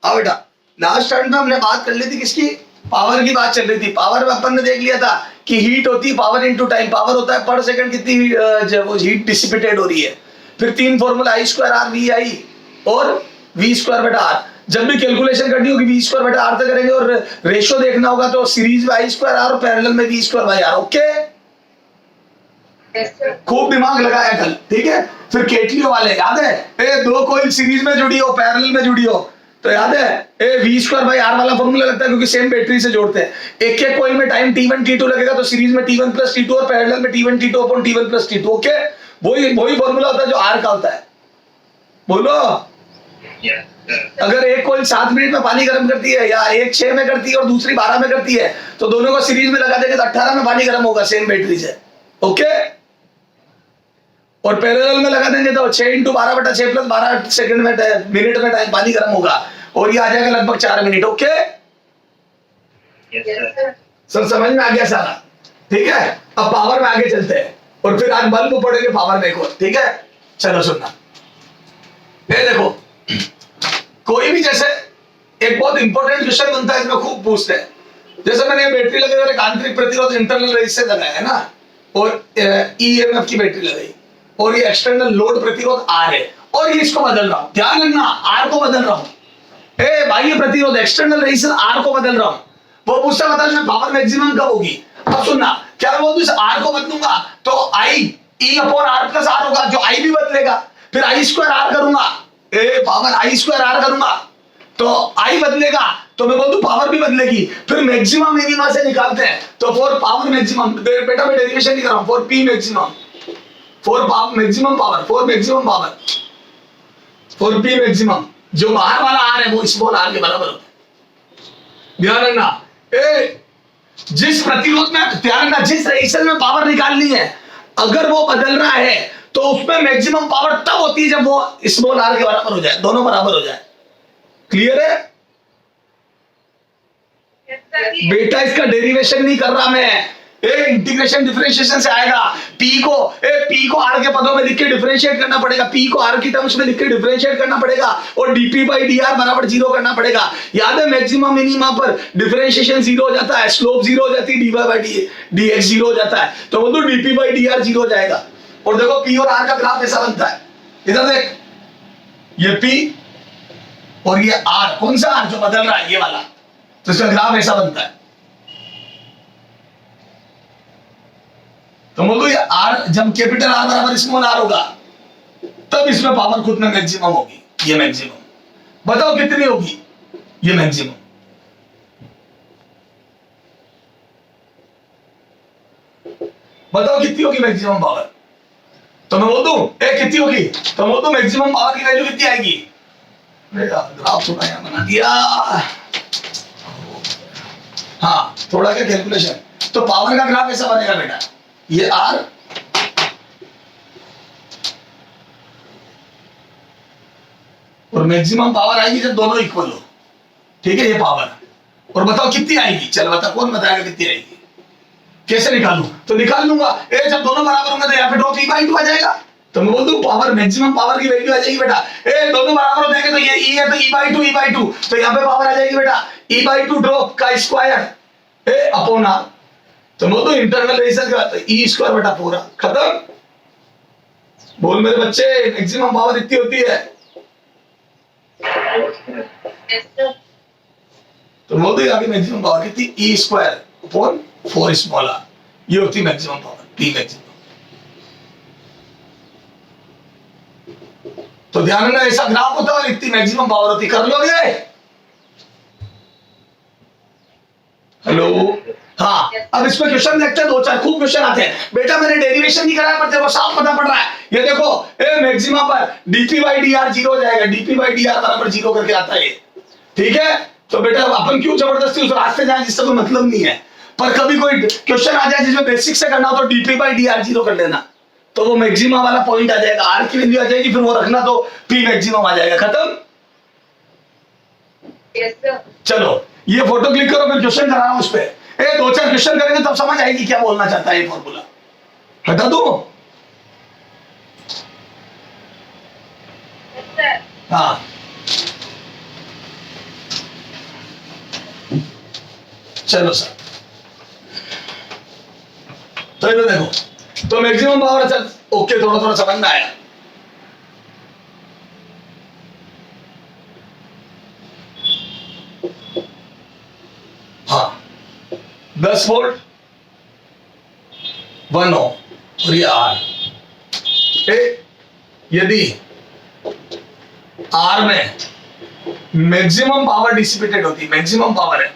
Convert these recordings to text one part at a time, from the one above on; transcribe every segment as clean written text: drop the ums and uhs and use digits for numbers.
हाँ बेटा, last time में हमने बात कर ली थी किसकी, पावर की बात चल रही थी। पावर में अपन ने देख लिया था कि हीट होती है पावर इनटू टाइम, पावर होता है पर सेकंड कितनी वो हीट डिसिपेटेड हो रही है। फिर तीन formula I square R V I और वी स्क्वायर बटा आर। जब भी कैलकुलेशन करनी होगी वी स्क्वायर बटा आर से करेंगे, और रेशियो देखना होगा तो सीरीज में आई स्क्वायर आर और पैरेलल में V square by R. Okay, खूब दिमाग लगाया कल, ठीक है। फिर केटलियो वाले याद है, ए दो कोई सीरीज में जुड़ी हो पैरेलल में जुड़ी हो तो याद है a V square by R वाला फॉर्मूला लगता है, क्योंकि सेम बैटरी से जोड़ते हैं। एक एक कोई में टाइम t1 t2 लगेगा तो सीरीज में t1 प्लस t2 और पैरेलल में t1 t2 upon t1 plus t2। Okay, वही फॉर्मूला होता है जो आर का होता है। बोलो, अगर एक कोई 7 मिनट में पानी गर्म करती है या एक 6 में करती है और दूसरी 12 में करती है तो दोनों को सीरीज में लगा देंगे तो 18 में पानी गर्म होगा सेम बैटरी से। ओके, और पैरेलल में लगा देंगे तो 6 × 12 बटा 6 प्लस 12 सेकंड में मिनट में टाइम पानी गर्म होगा, और ये आ जाएगा लगभग 4 मिनट। ओके सर, समझ में आ गया सारा, ठीक है। अब पावर में आगे चलते हैं और फिर आज बल्ब पढ़ेंगे पावर में एक और, ठीक है। चलो सुनना, ये देखो, कोई भी जैसे एक बहुत इंपॉर्टेंट क्वेश्चन बनता है इसमें खूब पूछते हैं। जैसे मैंने बैटरी लगे और एक आंतरिक प्रतिरोध इंटरनल रेजिस्टेंस लगाया है ना, और ईएमएफ की बैटरी लगाई, और ये एक्सटर्नल लोड प्रतिरोध आर है, और ये इसको बदल रहा हूं, ध्यान रखना आर को बदल रहा हूं। ए बाह्य प्रतिरोध एक्सटर्नल रेजिस्टेंस आर को बदल रहा हूं। वो पूछता बता मैं पावर मैक्सिमम कब होगी। अब सुनना, क्या मैं बोलूं इस आर को बदलूंगा तो I E upon R plus R होगा, जो आई भी बदलेगा। फिर आई स्क्वायर आर करूंगा, ए पावर आई स्क्वायर आर करूंगा तो आई बदलेगा, तो मैं बोल दूं पावर भी बदलेगी। फिर मैक्सिमम मिनिमम से निकालते हैं तो फॉर पावर मैक्सिमम, बेटा मैं डेरिवेशन नहीं कर रहा हूं, for P maximum, for maximum power, for maximum power, for P maximum, जो बाहर वाला आर है वो स्मॉल आर के बराबर होता है। ध्यान रखना, ए जिस प्रतिरोध में, ध्यान रखना जिस रेजिस्टेंस में पावर निकालनी है अगर वो बदल रहा है तो उसमें मैक्सिमम पावर तब होती है जब वो स्मॉल आर के बराबर हो जाए, दोनों बराबर हो जाए। क्लियर है बेटा, इसका डेरिवेशन नहीं कर रहा मैं, इंटीग्रेशन डिफरेंशिएशन से आएगा। पी को आर के पदों में लिख के डिफरेंशिएट करना पड़ेगा, पी को आर की टर्म्स में लिख के डिफरेंशिएट करना पड़ेगा, और डीपी बाई डी आर बराबर 0 करना पड़ेगा। याद है मैक्सिमम मिनिमम पर डिफरेंशिएशन 0 हो जाता है, स्लोप 0 हो जाती है, D Y by D X 0 हो जाता है, तो बोलो डीपी बाई डी आर 0 हो जाएगा। और देखो पी और आर का ग्राफ ऐसा बनता है, इधर देख, ये पी और ये आर, कौन सा आर जो बदल रहा है ये वाला, तो इसका ग्राफ ऐसा बनता है। तो बोलो ये आर जब कैपिटल आर बराबर स्मॉल आर होगा तब इसमें पावर खुद में मैक्सिमम होगी, ये मैक्सिमम। बताओ कितनी होगी, ये मैक्सिमम। बताओ कितनी होगी मैक्सिमम पावर, तो मैं बोल दूं कितनी होगी, तो बोल दूं मैक्सिमम पावर की वैल्यू कितनी आएगी। ग्राफ थोड़ा यहाँ बना दिया, हाँ थोड़ा क्या कैलकुलेशन, तो पावर का ग्राफ ऐसा बनेगा बेटा, ये आर और मैक्सिमम पावर आएगी जब दोनों इक्वल हो, ठीक है, ये पावर। और बताओ कितनी आएगी, चल बता, कौन बताएगा कितनी आएगी, कैसे निकालूं, तो निकाल लूंगा, जब दोनों बराबर होंगे तो यहाँ पे ड्रॉप E/2 आ जाएगा, तो मैं बोल दूं पावर मैक्सिमम पावर की वैल्यू आ जाएगी बेटा, दोनों बराबर हो जाएंगे तो ये E है तो E/2 तो यहाँ पे पावर आ जाएगी बेटा E/2 ड्रॉप का स्क्वायर अपॉन आर, तो बोल दो इंटरनल रेजिस्टेंस का तो E स्क्वायर बटा 4 खत्म। बोल मेरे बच्चे मैक्सिमम पावर इतनी होती है, तो बोल दो यहाँ की मैक्सिमम पावर कितनी, E square upon 4 small R, ये होती मैक्सिमम पावर, P मैक्सिमम। तो ध्यान रखना ऐसा ग्राफ होता है और इतनी मैक्सिमम पावर होती, कर लोगे। हेलो, हाँ अब इसमें क्वेश्चन देखते हैं, 2-4 खूब क्वेश्चन आते हैं बेटा। मैंने डेरिवेशन नहीं कराया पर देखो साफ पता पड़ रहा है, ये देखो मैक्सिमम पर डीपी बाई डी आर 0 हो जाएगा, डीपी बाई डी आर बराबर 0 करके आता है, ठीक है। तो बेटा अपन क्यों जबरदस्ती उस रास्ते जाए जिससे कोई मतलब नहीं है, पर कभी कोई क्वेश्चन आ जाए जिसमें बेसिक से करना हो तो डीपी बाई डी आर 0 कर लेना, तो वो मैक्सिमम वाला पॉइंट आ जाएगा, आर की वैल्यू आ जाएगी, फिर वो रखना तो पी मैक्सिमम आ जाएगा, खत्म। चलो ये फोटो क्लिक करो, मैं क्वेश्चन करा रहा हूं उस पे, 2-4 क्वेश्चन करेंगे तब समझ आएगी क्या बोलना चाहता है ये फॉर्मूला। हटा दो, हाँ चलो सर, तो इधर देखो, तो मैक्सिमम पावर, चल ओके, थोड़ा थोड़ा समझ में आया। हाँ, 10 वोल्ट 1 ओम और ये आर। यदि आर में मैक्सिमम पावर डिसिपेटेड होती है, मैक्सिमम पावर है,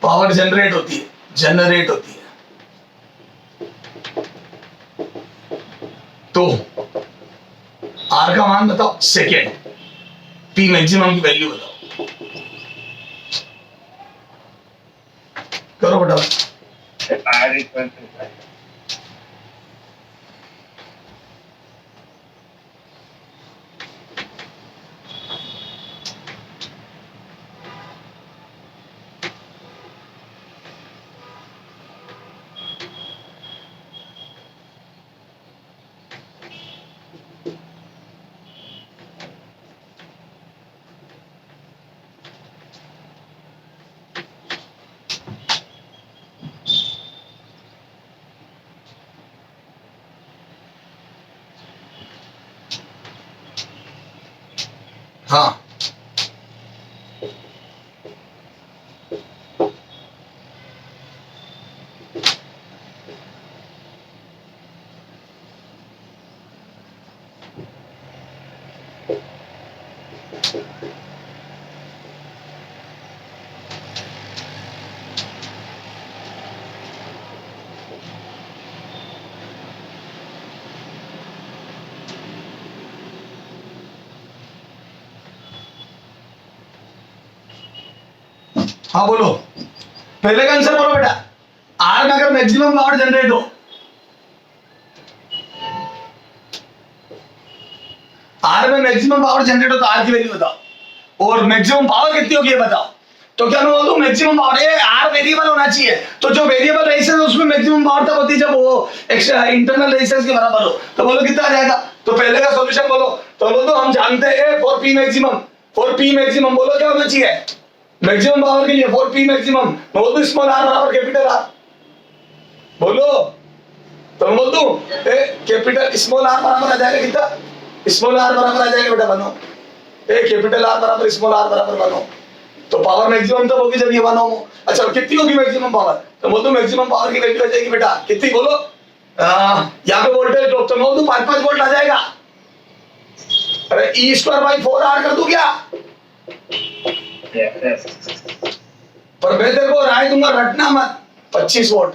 पावर जनरेट होती है, तो आर का मान बताओ, सेकेंड, पी मैक्सिमम की वैल्यू बताओ, करो बताओ। हाँ, हाँ बोलो, पहले का आंसर बोलो बेटा। आर में अगर मैक्सिमम पावर जनरेट हो, आर में मैक्सिमम पावर जनरेट हो तो आर की वैल्यू बताओ, और मैक्सिमम पावर कितनी होगी ये बताओ। तो क्या मैं बोल दूं मैक्सिमम पावर, ये आर वेरिएबल होना चाहिए, तो जो वेरिएबल रेजिस्टेंस उसमें मैक्सिमम पावर तब होती है जब वो एक्स्ट्रा इंटरनल रेजिस्टेंस के बराबर हो। तो बोलो कितना आ जाएगा, तो पहले का सॉल्यूशन बोलो। तो बोल दो हम जानते हैं फॉर पी मैक्सिमम, बोलो क्या होना चाहिए मैक्सिमम पावर के लिए, फॉर पी मैक्सिमम बोल दो स्मॉल आर बराबर कैपिटल आर, बोलो। तो मैं बोल दूं कैपिटल स्मॉल आर बराबर आ जाएगा कितना, स्मॉल आर बराबर आ जाएगा बेटा बनो, कैपिटल आर बराबर स्मॉल आर बराबर बनो। तो पावर मैक्सिमम तब होगी जब ये 1 ओम हो। अच्छा कितनी होगी मैक्सिमम पावर, तो बोल दो मैक्सिमम पावर की वैल्यू आ जाएगी बेटा कितनी, बोलो यहाँ पे वोल्टेज ड्रॉप, तो बोल दो 5 वोल्ट आ जाएगा। अरे E²/4R कर दूं क्या, पर मैं तेरे को राय दूंगा रटना मत, 25 वोल्ट।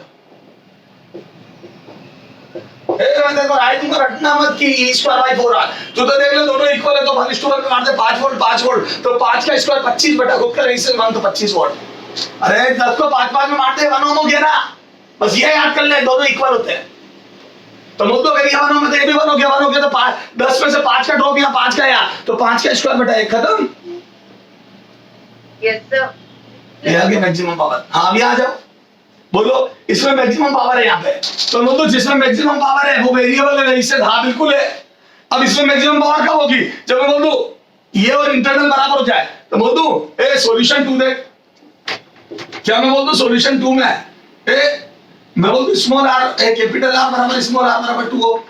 मैं तेरे को राय दूंगा रटना मत कि E²/4R, तू तो देख ले दोनों इक्वल है तो 1:1 में मारते 5 वोल्ट, तो 5 का स्क्वायर 25 बेटा, खुद का रेजिस्टेंस मान तो 25 वोल्ट। अरे 10 को 5 में मारते 1 ओम हो गया ना, बस ये याद कर ले दोनों इक्वल होते हैं। तो मुद्दों अगर ये 1 ओम है तो ये भी 1 हो गया, तो 10 में से 5 का ड्रॉप या 5 का, या तो 5 का स्क्वायर बेटा, एक खत्म। यस सर, ये आ गया मैक्सिमम पावर। हाँ अभी आ जाओ, बोलो इसमें मैक्सिमम पावर है यहाँ पे, तो बोलो जिसमें मैक्सिमम पावर है वो वेरिएबल है रेजिस्टेंस, हाँ बिल्कुल है। अब इसमें मैक्सिमम पावर कब होगी, जब मैं बोल दूं ये और इंटरनल बराबर हो जाए, तो बोल दूं सॉल्यूशन 2 देख, क्या मैं बोल दूं सॉल्यूशन 2 में मैं बोल दूं स्मॉल आर कैपिटल आर बराबर स्मॉल आर बराबर 2 हो,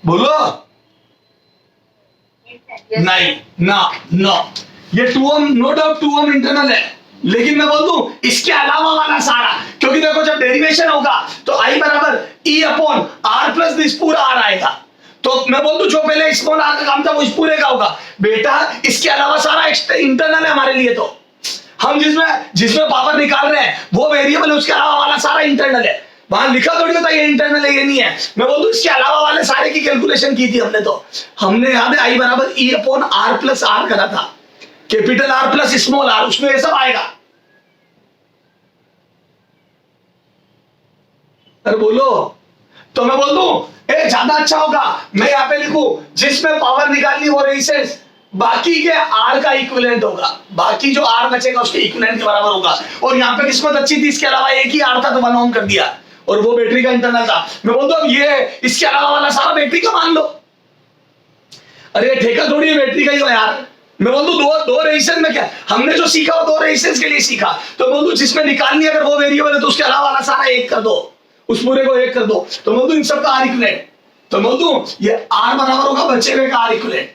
बोलो। नहीं ना ये 2 ओम नो डाउट 2 ओम इंटरनल है, लेकिन मैं बोल दूं इसके अलावा वाला सारा, क्योंकि देखो जब डेरिवेशन होगा तो I बराबर E/R प्लस दिस पूरा R आएगा, तो मैं बोल दूं जो पहले स्मॉल r का काम था वो इस पूरे का होगा बेटा, इसके अलावा सारा इंटरनल है हमारे लिए। तो हम जिसमें पावर निकाल रहे हैं वो वेरिएबल है, उसके अलावा वाला सारा इंटरनल है। वहां लिखा थोड़ी होता ये इंटरनल है ये नहीं है, मैं बोल दूं इसके अलावा वाले सारे की कैलकुलेशन की थी हमने, तो हमने याद है I बराबर E/R प्लस R करा था, capital R plus small r, उसमें ये सब आएगा। अरे बोलो, तो मैं बोल दूं ज्यादा अच्छा होगा मैं यहाँ पे लिखूं जिसमें पावर निकालनी वो रेजिस्टेंस बाकी के R का इक्विवेलेंट होगा, बाकी जो R बचेगा उसके इक्विवेलेंट के बराबर होगा। और यहाँ पे किस्मत अच्छी थी, इसके अलावा एक ही R था तो 1 ओम कर दिया, और वो बैटरी का इंटरनल था। मैं बोल दूं अब ये इसके अलावा वाला सारा बैटरी का मान लो। अरे ठेका थोड़ी है बैटरी का ही हो यार, मैं बोल दूं दो रेजिस्टेंस में क्या हमने जो सीखा वो दो रेजिस्टेंस के लिए सीखा, तो बोल दूं जिसमें निकालनी अगर वो वेरिएबल है तो उसके अलावा वाला सारा एक कर दो, उस पूरे को एक कर दो, तो बोल दूं इन सब का आर इक्विवेलेंट, तो बोल दूं ये आर बराबर होगा बचे हुए का आर इक्विवेलेंट।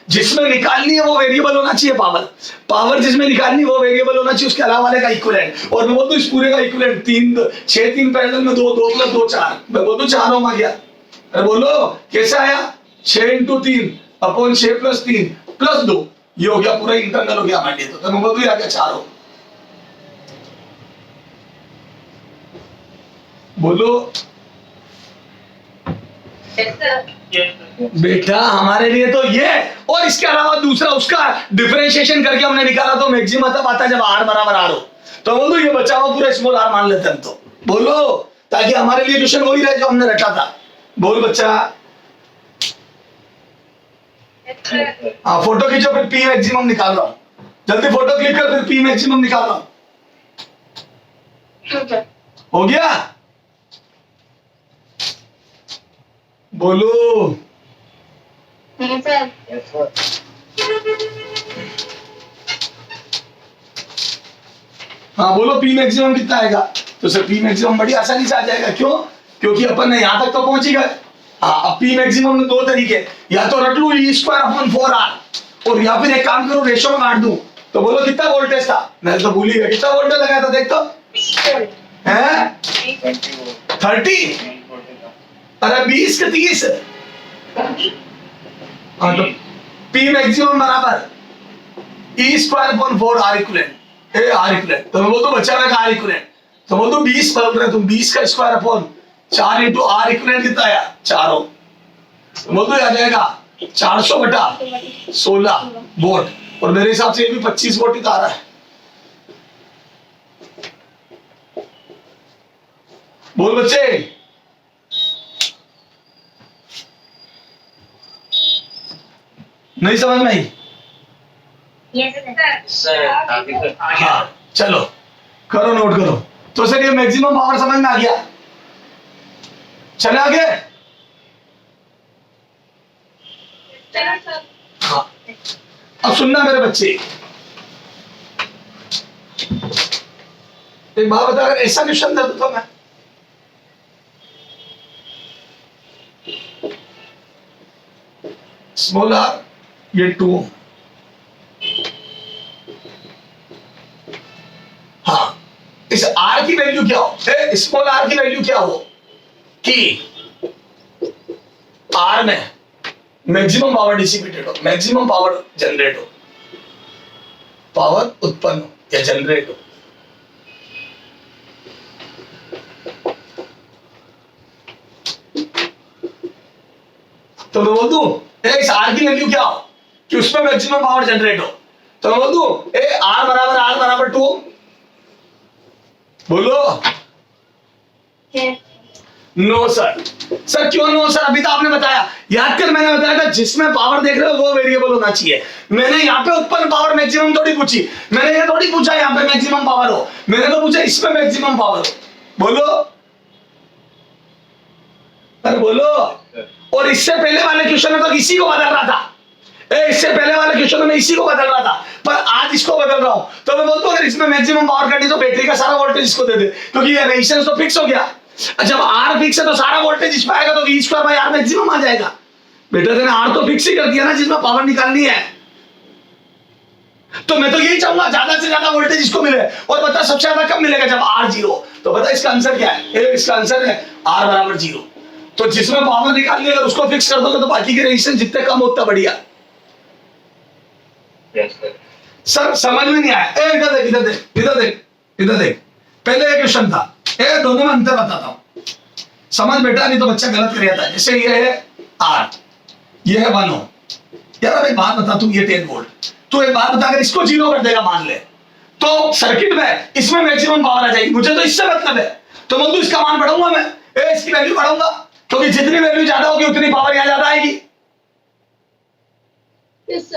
जिसमें निकालनी है वो वेरिएबल होना चाहिए पावर जिसमें निकालनी है वो वेरिएबल होना चाहिए उसके अलावा वाले का इक्विवेलेंट। और मैं बोल दूं इस पूरे का इक्विवेलेंट 3 पैरेलल में 2 + 2 4, मैं बोल दूं 4 होगा क्या? अरे बोलो कैसे आया? 6 × 3 अपॉन 6 + 3 + 2, ये हो गया पूरा इंटरनल हो गया हमारे लिए। तो मैं बोल दूं ये आ गया 4 हो। बोलो बेटा हमारे लिए तो ये, और इसके अलावा दूसरा उसका डिफरेंशिएशन करके हमने निकाला तो मैक्सिमम तब आता है जब r बराबर r हो। तो बोल दो ये बचा हुआ पूरा स्मॉल r मान लेते हैं। तो बोलो ताकि हमारे लिए क्वेश्चन वही रहे जो हमने रटा था। बोल बच्चा। हाँ फोटो खींचो फिर p मैक्सिमम निकाल रहा हूं, जल्दी फोटो क्लिक कर फिर p मैक्सिमम निकाल रहा हूं। हो गया? बोलो हाँ बोलो पी मैक्सिमम कितना आएगा? तो सर पी मैक्सिमम बड़ी आसानी से आ जाएगा। क्यों? क्योंकि अपन ने यहां तक तो पहुंच ही गए। हाँ अब पी मैक्सिमम में दो तरीके, या तो रट लू E²/4R और या फिर एक काम करो रेशो में बांट दूं। तो बोलो कितना वोल्टेज था? मैं तो भूल ही गया कितना वोल्टेज लगाया था, देख तो हैं 30। अरे 20 के 30। हाँ तो P मैक्सिमम बराबर E²/4 R equivalent R equivalent. तो मैं बोल दूं बचा हुआ का R इक्विवेलेंट, तो बोल दूं 20 बोल रहे तुम 20 का स्क्वायर/4 4 × R इक्विवेलेंट कितना आया? 4 हो। तो बोल दो आ जाएगा 400/16 वोल्ट, और मेरे हिसाब से ये भी 25 वोल्ट ही आ रहा है। बोल बच्चे। नहीं समझ में आई? हाँ चलो करो नोट करो। तो सर ये मैक्सिमम पावर समझ में आ गया? चले आगे। हाँ अब सुनना मेरे बच्चे, एक बात बता, अगर ऐसा क्वेश्चन दे तो मैं स्मॉल r ये 2, हाँ इस r की वैल्यू क्या हो? स्मॉल r की वैल्यू क्या हो कि r में मैक्सिमम पावर डिसिपेटेड हो, मैक्सिमम पावर जनरेट हो, पावर उत्पन्न हो या जनरेट हो। तो मैं बोल दूं इस r की वैल्यू क्या हो कि उसमें मैक्सिमम पावर जनरेट हो। तो मैं बोल दूं r बराबर 2। बोलो नो सर। सर क्यों नो सर? अभी तो आपने बताया, याद कर मैंने बताया था जिसमें पावर देख रहे हो वो वेरिएबल होना चाहिए। मैंने यहाँ पे उत्पन्न पावर मैक्सिमम थोड़ी पूछी, मैंने ये थोड़ी पूछा यहाँ पे मैक्सिमम पावर हो, मैंने तो पूछा इसमें मैक्सिमम पावर हो। बोलो अरे बोलो। और इससे पहले वाले क्वेश्चन में तो इसी को बदल रहा था, इससे पहले वाले क्वेश्चन में इसी को बदल रहा था, पर आज इसको बदल रहा हूं। तो मैं बोलता हूं अगर इसमें मैक्सिमम पावर करनी तो बैटरी का सारा वोल्टेज इसको दे दे, क्योंकि ये रेजिस्टेंस तो फिक्स हो गया। जब R फिक्स है तो सारा वोल्टेज इस पे आएगा, तो V²/R मैक्सिमम आ जाएगा। बेटा तेने R तो फिक्स ही कर दिया ना जिसमें पावर निकालनी है। तो मैं तो यही चाहूंगा ज्यादा से ज्यादा वोल्टेज इसको मिले, और बता सबसे ज्यादा कब मिलेगा? जब R 0। तो बता इसका आंसर क्या है? इसका आंसर है R बराबर 0। तो जिसमें पावर निकालनी है अगर उसको फिक्स कर दोगे तो बाकी के रेजिस्टेंस जितने कम उतना बढ़िया। सर समझ में नहीं आया? इधर देख इधर देख इधर देख इधर देख, पहले एक क्वेश्चन था, दोनों में अंतर बताता हूं, समझ बेटा, नहीं तो बच्चा गलत कर जाता है। जैसे ये है R, ये है 1 ओम। यार अब एक बात बता, तू ये 10 वोल्ट, तो एक बात बता अगर इसको 0 कर देगा मान ले, तो सर्किट में इसमें मैक्सिमम पावर आ जाएगी। मुझे तो इससे मतलब है, तो मैं इसका मान बढ़ाऊंगा, मैं इसकी वैल्यू बढ़ाऊंगा, क्योंकि जितनी वैल्यू ज्यादा होगी उतनी पावर यहां ज्यादा आएगी। yes,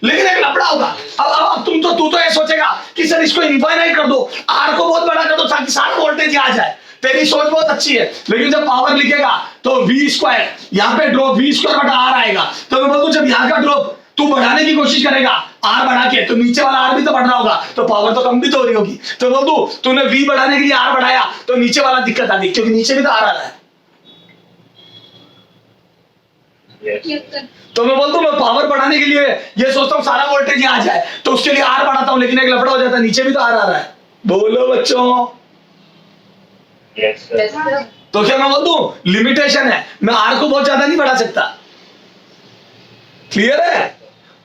लेकिन एक लफड़ा होगा। अब तू तो ये सोचेगा कि सर इसको इनफाइनाइट कर दो, R को बहुत बड़ा कर दो ताकि सारा वोल्टेज आ जाए। तेरी सोच बहुत अच्छी है, लेकिन जब पावर लिखेगा तो वी स्क्वायर, यहाँ पे ड्रॉप वी स्क्वायर बटा आर आएगा। तो मैं बोलूं जब यहाँ का ड्रॉप तू बढ़ाने की कोशिश करेगा आर बढ़ा के, तो नीचे वाला आर भी तो बढ़ रहा होगा, तो पावर तो कम भी तो हो रही होगी। तो बोल दू तूने वी बढ़ाने के लिए आर बढ़ाया तो नीचे वाला दिक्कत आ गई, क्योंकि नीचे भी तो आर आ रहा है। तो मैं बोलता हूँ मैं पावर बढ़ाने के लिए ये सोचता हूँ सारा वोल्टेज यहाँ आ जाए, तो उसके लिए आर बढ़ाता हूँ, लेकिन एक लफड़ा हो जाता है, नीचे भी तो आर आ रहा है। बोलो बच्चों। तो क्या मैं बोल दूं लिमिटेशन है, मैं आर को बहुत ज्यादा नहीं बढ़ा सकता। क्लियर है?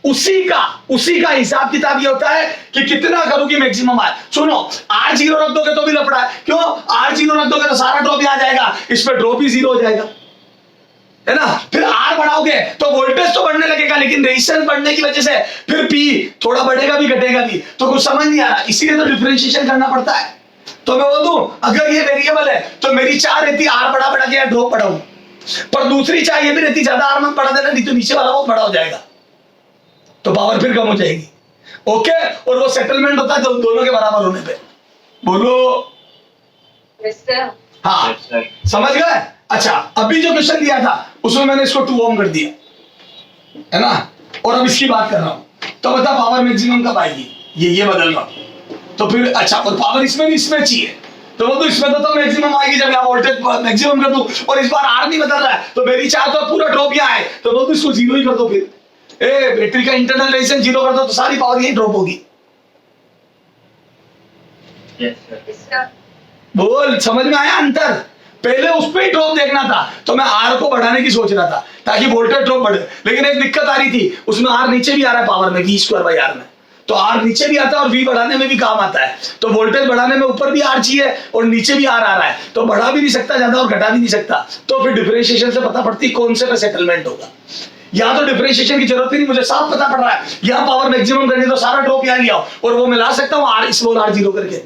उसी का हिसाब किताब ये होता है कि कितना करूं कि मैक्सिमम आए। सुनो, आर जीरो रख दोगे तो भी लफड़ा है। क्यों? आर जीरो रख दोगे तो सारा ड्रॉप यहां जाएगा, इस पे ड्रॉप ही जीरो हो जाएगा, है ना। फिर आर बढ़ाओगे तो वोल्टेज तो बढ़ने लगेगा, लेकिन रेजिस्टेंस बढ़ने की वजह से फिर पी थोड़ा बढ़ेगा भी घटेगा भी, तो कुछ समझ नहीं आ रहा, इसीलिए तो डिफरेंशिएशन करना पड़ता है। तो मैं बोल दूं अगर ये वेरिएबल है तो मेरी चाह रहती आर बढ़ा बढ़ा के ड्रॉप बढ़ाऊं, पर दूसरी चाह ये भी रहती ज्यादा आर मत बढ़ा देना, नहीं तो नीचे वाला बहुत बड़ा हो जाएगा, तो पावर फिर कम हो जाएगी। ओके, और वो सेटलमेंट होता है तो दोनों के बराबर होने पे। बोलो हाँ, समझ गए? अच्छा, अभी जो क्वेश्चन दिया था उसमें मैंने इसको 2 ओम कर दिया, है ना, और अब इसकी बात कर रहा हूं। तो बता पावर मैक्सिमम कब आएगी? ये बदल रहा हूं, तो फिर अच्छा, और पावर इसमें भी इसमें चाहिए, तो वो तो इसमें तो मैक्सिमम आएगी जब यहाँ वोल्टेज मैक्सिमम कर दूं, और इस बार आर नहीं बदल रहा है, तो मेरी चाह तो पूरा ड्रॉप यहाँ है, तो वो तो इसको जीरो ही कर दो। फिर बैटरी का इंटरनल रेजिस्टेंस जीरो कर दो तो सारी पावर यही ड्रॉप होगी। बोल, समझ में आया अंतर? पहले उस पे ही ड्रॉप देखना था, तो मैं आर को बढ़ाने की सोच रहा था ताकि वोल्टेज ड्रॉप बढ़े, लेकिन एक दिक्कत आ रही थी, उसमें आर नीचे भी आ रहा है पावर में, वी स्क्वायर बाई आर में, तो आर नीचे भी आता है और वी बढ़ाने में भी काम आता है। तो वोल्टेज बढ़ाने में ऊपर भी आर चाहिए और नीचे भी आर आ रहा है, तो बढ़ा भी नहीं सकता ज्यादा और घटा भी नहीं सकता। तो फिर डिफरेंशिएशन से पता पड़ती कौन से पे सेटलमेंट होगा। यहाँ तो डिफरेंशिएशन की जरूरत ही नहीं, मुझे साफ पता पड़ रहा है यहाँ पावर मैक्सिमम करनी तो सारा ड्रॉप यहाँ लिया और वो मिला सकता हूँ आर स्मॉल आर जीरो करके।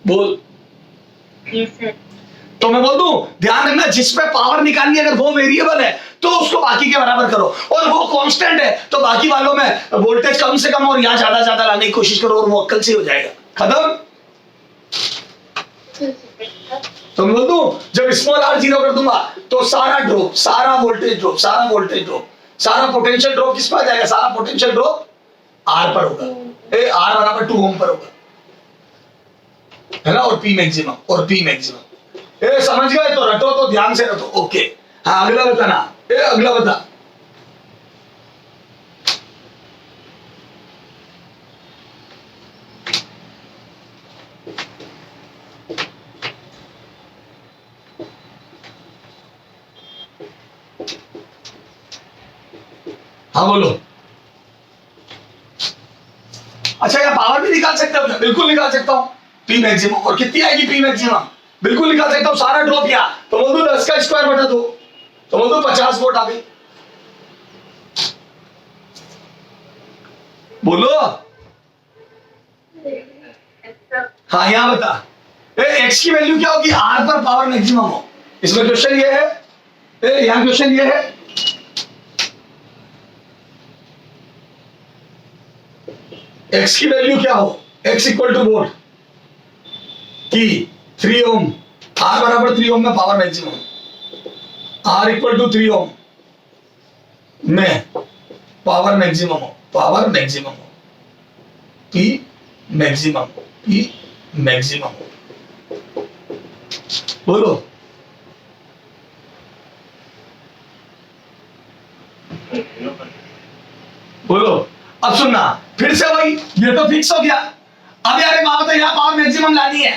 बोल। तो मैं बोल दूं ध्यान रखना, जिसपे पावर निकालनी है अगर वो वेरिएबल है तो उसको बाकी के बराबर करो, और वो कांस्टेंट है तो बाकी वालों में वोल्टेज कम से कम और यहाँ ज्यादा ज्यादा लाने की कोशिश करो, और वो अक्कल से हो जाएगा। खत्म? तो मैं बोल दूं जब स्मॉल आर जीरो कर दूंगा तो सारा ड्रॉप, सारा वोल्टेज ड्रॉप, सारा वोल्टेज ड्रॉप, सारा पोटेंशियल ड्रॉप किस पर आ जाएगा? सारा पोटेंशियल ड्रॉप आर पर होगा, आर बराबर 2 ओम पर होगा, है ना, और पी मैक्सिमम और पी मैक्सिमम। समझ गए? तो रटो, तो ध्यान से रटो। ओके, हाँ अगला बताना। अगला बता। हाँ बोलो। अच्छा, या पावर भी निकाल सकते हो क्या? बिल्कुल निकाल सकता हूं, पी मैक्सिमम। और कितनी आएगी पी मैक्सिमम? बिल्कुल निकाल सकता हूं, सारा ड्रॉप किया तो बोल दो 10 का स्क्वायर बटा 2, तो बोल दो 50 वोल्ट आ गई। बोलो हाँ, यहां बता एक्स की वैल्यू क्या होगी? आर पर पावर मैक्सिमम हो। इसमें क्वेश्चन ये है, यहां क्वेश्चन ये है, एक्स की वैल्यू क्या हो? एक्स इक्वल टू वोल्ट की 3 ओम, आर बराबर 3 ओम में power maximum, R equal to 3 ohm में पावर मैक्सिमम हो, पावर मैक्सिमम हो, पी मैक्सिमम, पी मैक्सिमम हो। बोलो बोलो। अब सुनना फिर से वही, ये तो फिक्स हो गया। अब यार बात है, यहाँ पावर मैक्सिमम लानी है,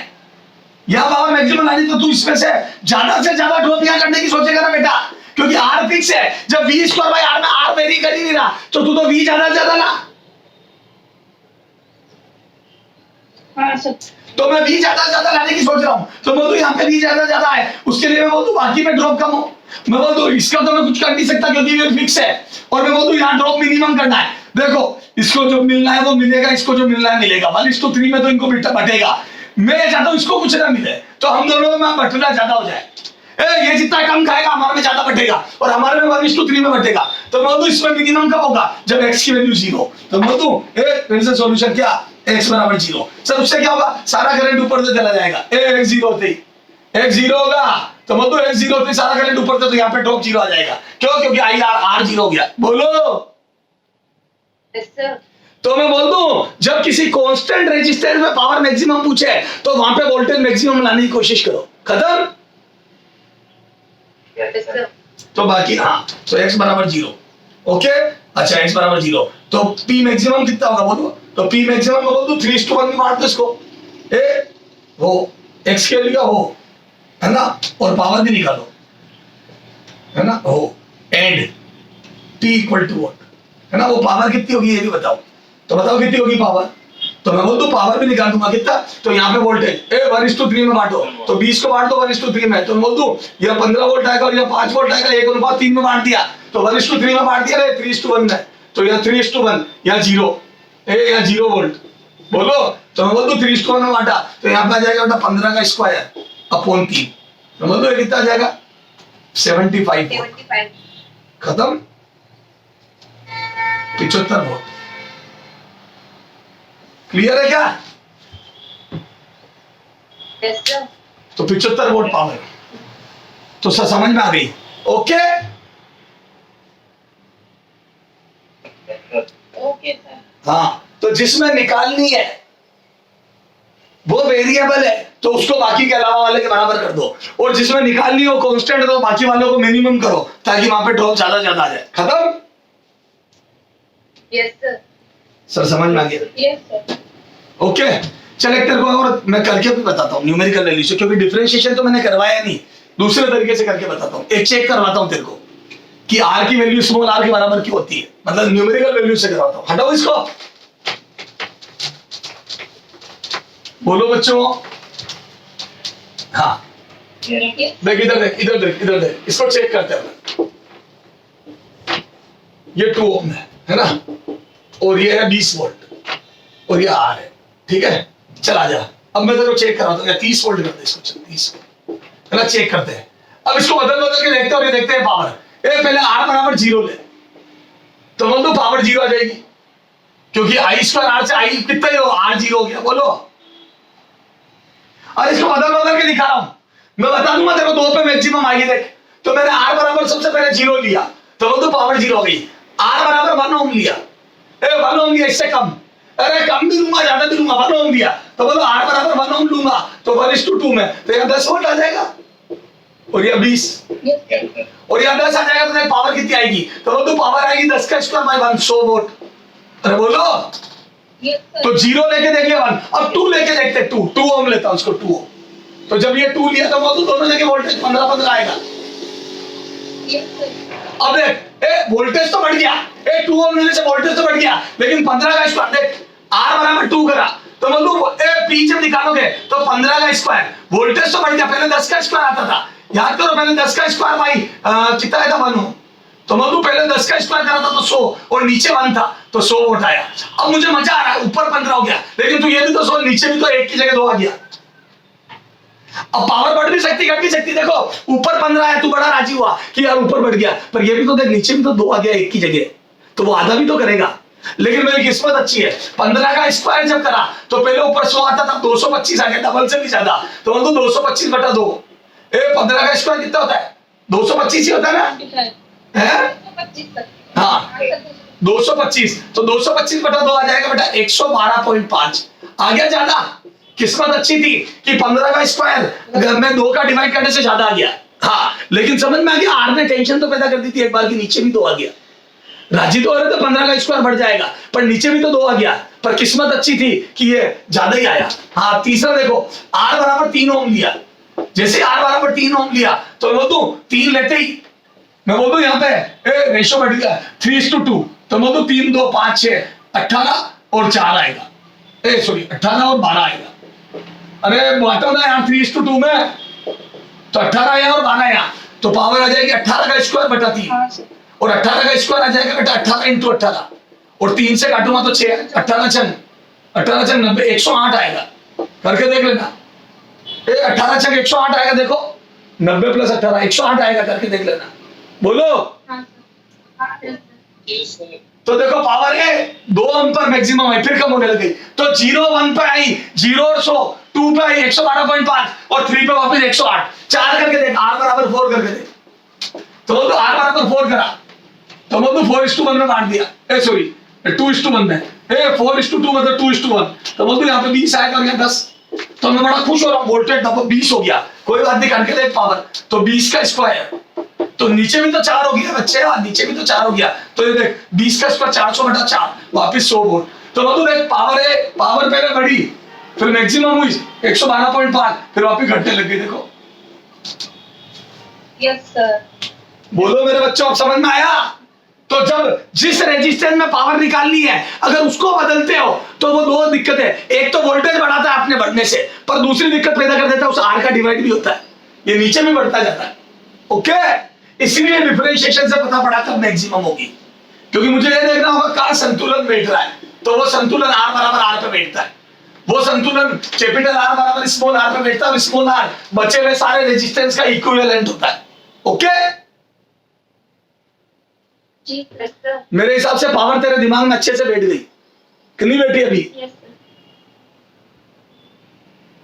यहाँ पावर मैक्सिमम लानी, तो तू इसमें से ज्यादा ड्रॉप यहाँ करने की सोचेगा ना बेटा, क्योंकि आर फिक्स है। जब वी स्क्वायर बाई आर में आर वेरी कर ही नहीं रहा, तो तू तो वी ज्यादा ला। तो मैं वी ज्यादा लाने की सोच रहा हूँ, तो मैं तो यहाँ पे वी ज्यादा है, उसके लिए मैं बोल दूं बाकी में ड्रॉप कम हो। मैं बोल दूं इसका तो मैं कुछ कर नहीं सकता क्योंकि ये फिक्स है, और मैं बोल दूं यहाँ ड्रॉप मिनिमम करना है। देखो इसको जो मिलना है वो मिलेगा, इसको जो मिलना है मिलेगा, मान 1:3 में तो इनको बटेगा। मैं चाहता हूँ इसको कुछ ना मिले, तो हम दोनों में बटना ज्यादा हो जाए। ये जितना कम खाएगा हमारे में ज्यादा बटेगा, और हमारे में 1:3 में बटेगा। तो मैं बोलूं इसमें मिनिमम कब होगा? जब x की वैल्यू 0। तो मैं बोलूं फिर से सॉल्यूशन क्या? x बराबर 0। सर उससे क्या होगा, सारा करंट ऊपर से चला जाएगा। x 0 होते ही x 0 होगा तो मतलब x 0 होते ही सारा करंट ऊपर से, तो यहाँ पे ड्रॉप 0 आ जाएगा। क्यों? क्योंकि आई आर 0 हो गया। बोलो। Yes sir. तो मैं बोल दूं, जब किसी कांस्टेंट रेजिस्टेंस में पावर मैक्सिमम पूछे तो वहां पे वोल्टेज मैक्सिमम लाने की कोशिश करो। खत्म। Yes sir. तो बाकी हाँ, तो x बराबर 0। ओके, अच्छा x बराबर 0 तो p मैक्सिमम कितना होगा बोलो। तो p मैक्सिमम बोल दो 3:1 में बांट दो इसको। ए वो x के लिए हो, है ना, और पावर भी निकालो, है ना, हो and p equal to what, है ना, वो पावर कितनी होगी ये भी बताओ। तो बताओ कितनी होगी पावर। तो मैं बोल दूं पावर भी निकाल दूंगा कितना। तो यहाँ पे वोल्टेज 1:3 में बांटो, तो 20 को बांट दो 1:3 में। तो मैं बोल दूं ये 15 वोल्ट आएगा और ये 5 वोल्ट आएगा, 1:3 में बांट दिया तो 1:3 में बांट दिया, 3:1 में। तो यह 3:1 या 0 या 0 वोल्ट बोलो। तो मैं बोल दूं 3:1 में बांटा तो यहाँ पे आ जाएगा बेटा 15 का स्क्वायर अपॉन 3। तो बोल दो ये कितना आ जाएगा 75 वोल्ट। खत्म। 75 वोल्ट। क्लियर है क्या? Yes sir. तो 75 वोल्ट पावर। तो सर समझ में आ गई। Okay okay sir. हाँ, तो जिसमें निकालनी है वो वेरिएबल है तो उसको बाकी के अलावा वाले के बराबर कर दो, और जिसमें निकालनी हो कांस्टेंट है तो बाकी वालों को मिनिमम करो ताकि वहां पे ड्रॉप ज्यादा ज्यादा आ जाए। खत्म। Yes sir. सर समझ में आ गया। Yes sir. ओके चल एक तेरे को और मैं करके भी बताता हूँ न्यूमेरिकल वैल्यू से, क्योंकि डिफरेंशिएशन तो मैंने करवाया नहीं, दूसरे तरीके से करके बताता हूँ। एक चेक करवाता हूँ तेरे को कि आर की वैल्यू स्मॉल आर के बराबर क्यों होती है, मतलब न्यूमेरिकल वैल्यू से करवाता हूँ। हटाओ इसको, बोलो बच्चों। हाँ देख इधर देख इधर देख इधर देख, इसको चेक करते हैं। ये 2 ओम है ना, और ये है 20 वोल्ट और ये आर है, ठीक है। चल आ जा, अब मैं तेरे को चेक कराता हूँ। 30 वोल्ट कर दे इसको, चल 30 है ना, चेक करते हैं। अब इसको बदल बदल के देखते हैं और ये देखते हैं पावर। पहले आर बराबर 0 ले, तो बोल दो पावर 0 आ जाएगी, क्योंकि आई स्क्वायर आर से आई कितना ही हो, आर 0 हो गया। बोलो। और इसको बदल बदल के दिखा रहा हूं, मैं बता दूंगा तेरे को 2 पे मैक्सिमम आएगी। देख, तो मैंने आर बराबर सबसे पहले 0 लिया तो बोल दो पावर 0 हो गई। आर बराबर 1 ओम लिया, 1 ओम लिया, इससे कम, अरे कम भी लूंगा ज्यादा भी लूंगा, 1 ओम लिया तो बोलो आर बराबर 1 ओम लूंगा तो 1:2 में, तो यहाँ 10 वोल्ट आ जाएगा और ये 20 और यहाँ 10 आ जाएगा। तो पावर कितनी आएगी, तो बोलो पावर आएगी 10 का स्क्वायर बाय 1, 100 वोल्ट। अरे बोलो। तो 0 लेके देखिए 1, अब 2 लेके देखते हैं। 2 ओम लेता हूं उसको, 2 ओम। तो जब ये 2 लिया तो बोलो दोनों जगह वोल्टेज 15 आएगा। अब देख वोल्टेज तो बढ़ गया, 2 ओम लेने से वोल्टेज तो बढ़ गया, लेकिन 15 का स्क्वायर देख, आर बराबर 2 करा तो बोलो पी जब निकालोगे तो 15 का स्क्वायर, वोल्टेज तो बढ़ गया। पहले 10 का स्क्वायर आता था, याद करो, पहले 10 का स्क्वायर भाई कितना आया था 1 ओम। तो मैं पहले 10 का स्क्वायर करा था तो 100 और नीचे 1 था तो 100 वोल्ट आया। अब मुझे मजा आ रहा है, ऊपर 15 हो गया, लेकिन तू ये भी तो 100, नीचे भी तो 1 की जगह 2 आ गया। अब पावर बढ़ भी सकती घट भी सकती। देखो ऊपर 15 है, तू बड़ा राजी हुआ कि यार ऊपर बढ़ गया, पर ये भी तो देख नीचे भी तो 2 आ गया 1 की जगह, तो वो आधा भी तो करेगा। लेकिन मेरी किस्मत अच्छी है, 15 का स्क्वायर जब करा तो पहले ऊपर 100 आता था, 225 आ गया, डबल से भी ज्यादा। तो बोल दो 225 बटा 2, 15 का स्क्वायर कितना होता है, 225 ही होता है ना, है हाँ 225। तो 225 बटा 2 आ जाएगा बेटा 112.5। आ गया ज्यादा, किस्मत अच्छी थी कि 15 का स्क्वायर में 2 का डिवाइड करने से ज्यादा आ गया। हाँ लेकिन समझ में आ गया, आर ने टेंशन तो पैदा कर दी थी एक बार की नीचे भी 2 आ गया। राजी तो हो रहे थे 15 का स्क्वायर बढ़ जाएगा, पर नीचे भी तो 2 आ गया, पर किस्मत अच्छी थी कि ये ज्यादा ही आया। हाँ तीसरा देखो, आर बराबर 3 ओम लिया, जैसे आर बराबर 3 ओम लिया तो बोल दूं 3 लेते ही मैं बोल दूं यहाँ पे रेशो बढ़ गया 3:2, तो बोल दूं 3, 2, 5, 6, 18 और 4 आएगा, सॉरी 18 और 12 आएगा। अरे बांटो ना यहाँ 3:2 में, तो 18 आया और 12 आया, तो पावर आ जाएगी 18 का स्क्वायर बटा 3 और 18 का स्क्वायर आ जाएगा बेटा 18 × 18 और 3 से काटूंगा तो 6, 18 छंग 90, 108 आएगा। करके देख लेना, 18 छंग 108 आएगा। देखो 90 + 18 108 आएगा, करके देख लेना। बोलो। तो देखो पावर है 2 पर मैक्सिमम है, फिर कम होने लगी। तो 0 1 पे आई, 0 और 100, 2 पे आई 112.5 और 3 पे वापस 108। 4 करके देख, R बराबर 4 करके देख। तो वो तो R बराबर 4 करा, तो वो तो 4:1 में बांट दिया, ए सॉरी 2:1 में, 4:2 मतलब 2:1। तो वो तो यहाँ पे 20 आएगा और यहाँ 10। तो मैं बड़ा खुश हो रहा हूँ, वोल्टेज 20 हो गया, कोई बात नहीं, करके देख पावर। तो 20 का स्क्वायर, तो नीचे भी तो 4 हो गया बच्चे, नीचे भी तो 4 हो गया। तो ये देख 20 का स्क्वायर 400/4 वापिस 100 वोल्ट। तो मतलब देख पावर है, पावर पहले बढ़ी, फिर मैक्सिमम हुई 112.5, फिर वापिस घटने लगी। देखो यस सर। बोलो मेरे बच्चों, अब समझ में आया? तो जब जिस रेजिस्टेंस में पावर निकालनी है, अगर उसको बदलते हो तो वो 2 दिक्कत है। एक तो वोल्टेज बढ़ाता है अपने बढ़ने से, पर दूसरी दिक्कत पैदा कर देता है, उस आर का डिवाइड भी होता है, ये नीचे भी बढ़ता जाता है। ओके, इसीलिए डिफरेंशिएशन से पता पड़ा कब मैक्सिमम होगी, क्योंकि मुझे ये देखना होगा कहां संतुलन बैठ रहा है। तो वो संतुलन आर बराबर आर पे बैठता है, वो संतुलन कैपिटल आर बराबर स्मॉल आर पे बैठता है, और स्मॉल आर बचे हुए सारे रेजिस्टेंस का इक्विवेलेंट होता है। ओके, जी यस सर। मेरे हिसाब से पावर तेरे दिमाग में अच्छे से बैठ गई कि नहीं बैठी अभी? Yes sir.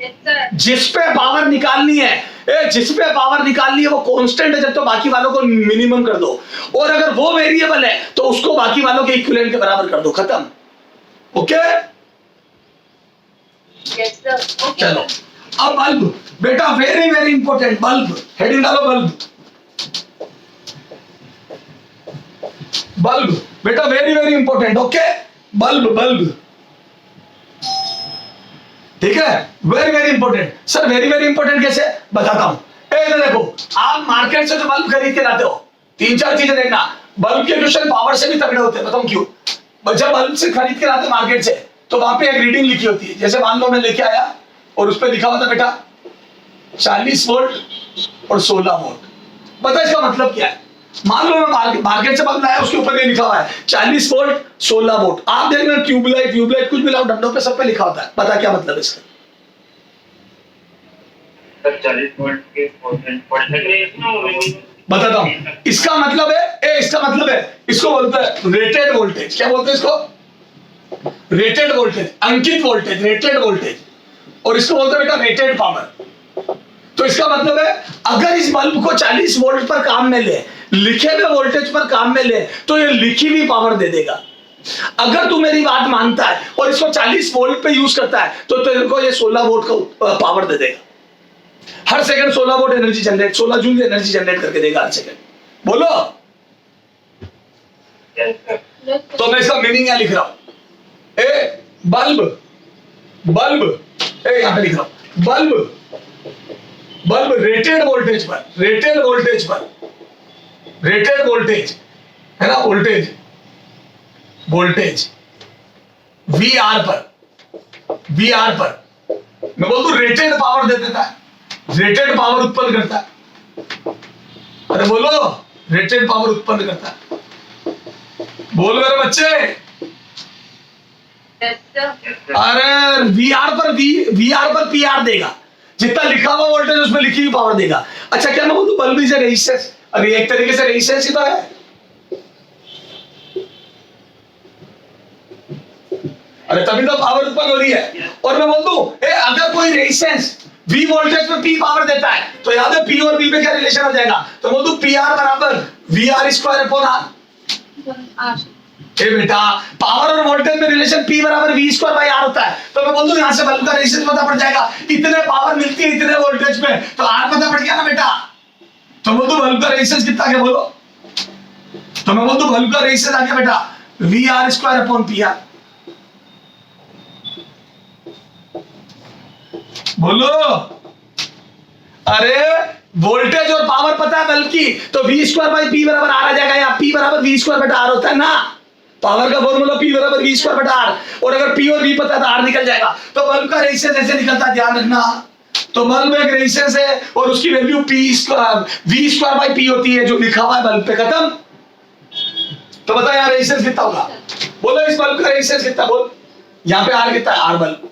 Yes sir. जिस पे पावर निकालनी है, जिस पे पावर निकालनी है वो कांस्टेंट है, जब तो बाकी वालों को मिनिमम कर दो, और अगर वो वेरिएबल है तो उसको बाकी वालों के इक्विवेलेंट के बराबर कर दो, खत्म। Okay, yes sir. ओके। चलो अब बल्ब बेटा, very very important, bulb heading डालो, बल्ब बल्ब बेटा very very important. Okay, bulb bulb, ठीक है, very very important. Sir very very important कैसे, बताता हूं। इधर देखो, आप मार्केट से जो बल्ब खरीद के लाते हो, 3-4 चीजें देखना। बल्ब के क्वेश्चन पावर से भी तगड़े होते हैं, बताऊं क्यों? जब बल्ब से खरीद के लाते मार्केट से, तो वहां पे एक रीडिंग लिखी होती है। जैसे मान लो मैं लेके आया और उस पर लिखा हुआ था बेटा 40 वोल्ट और 16 वोल्ट। पता है इसका मतलब क्या है? मान लो मैं मार्केट से बल्ब लाया, उसके ऊपर ये लिखा हुआ है 40 वोल्ट 16 वोल्ट। आप देख रहे ट्यूबलाइट कुछ भी लाओ, डंडों पे सब पे लिखा होता है। पता क्या मतलब है इसका? 40 वोल्ट के बताता हूं। इसका मतलब है, इसको बोलते हैं रेटेड वोल्टेज। क्या बोलते हैं इसको? रेटेड वोल्टेज, अंकित वोल्टेज, रेटेड वोल्टेज। और इसको बोलते हैं बेटा रेटेड पावर। तो इसका मतलब है, अगर इस बल्ब को 40 वोल्ट पर काम में ले, लिखे हुए वोल्टेज पर काम में ले, तो ये लिखी हुई पावर दे देगा। अगर तू मेरी बात मानता है और इसको 40 वोल्ट पे यूज करता है, तो तेरे को ये 16 वोल्ट का पावर दे देगा। हर second 16 volt energy generate, 16 joule energy generate करके देगा हर सेकंड। बोलो। तो मैं इसका मीनिंग यहां लिख रहा हूं, ए बल्ब बल्ब, यहां पे लिख रहा हूं, बल्ब बल्ब रेटेड वोल्टेज है ना, वोल्टेज वीआर पर मैं बोलता हूं रेटेड पावर दे देता है, रेटेड पावर उत्पन्न करता है। अरे बोलो, रेटेड पावर उत्पन्न करता है। बोल मेरे बच्चे। Yes sir. अरे वीआर पर पीआर देगा, जितना लिखा हुआ वोल्टेज उसमें लिखी हुई पावर देगा। अच्छा, क्या मैं बोलूं बल्ब इज रेजिस्टेंस? अरे एक तरीके से रेजिस्टेंस ही तो है। अरे तभी तो पावर उत्पन्न हो रही है। और मैं बोल दूं, अगर कोई रेजिस्टेंस V वोल्टेज पे P पावर देता है, तो याद है P और V में क्या रिलेशन हो जाएगा? तो बोल दूं PR बराबर VR स्क्वायर अपॉन R। ए बेटा, पावर और वोल्टेज में रिलेशन P बराबर V स्क्वायर बाई R होता है। तो मैं बोल दूं यहां से बल्ब का रेजिस्टेंस पता पड़ जाएगा, इतने पावर मिलती है इतने वोल्टेज में, तो R पता पड़ गया ना बेटा। तो बोल दूं बल्ब का रेजिस्टेंस कितना आ गया, बोलो। तो मैं बोल दूं बल्ब का रेजिस्टेंस आ गया बेटा VR स्क्वायर अपॉन PR। बोलो। अरे वोल्टेज और पावर पता है बल्ब की, तो V स्क्वायर बाई P बराबर R आ जाएगा, या P बराबर V स्क्वायर बटा R होता है ना। पावर का फॉर्मूला P बराबर V स्क्वायर बटा R, और अगर P और V पता है तो R निकल जाएगा। तो बल्ब का रेजिस्टेंस ऐसे निकलता है, ध्यान रखना। तो बल्ब एक रेजिस्टेंस है और उसकी value V square by P होती है, जो लिखा हुआ है बल्ब पे, खत्म। तो बता यार रेजिस्टेंस कितना होगा? बोलो इस बल्ब का रेजिस्टेंस कितना, बोल। यहाँ पे R कितना है, R बल्ब।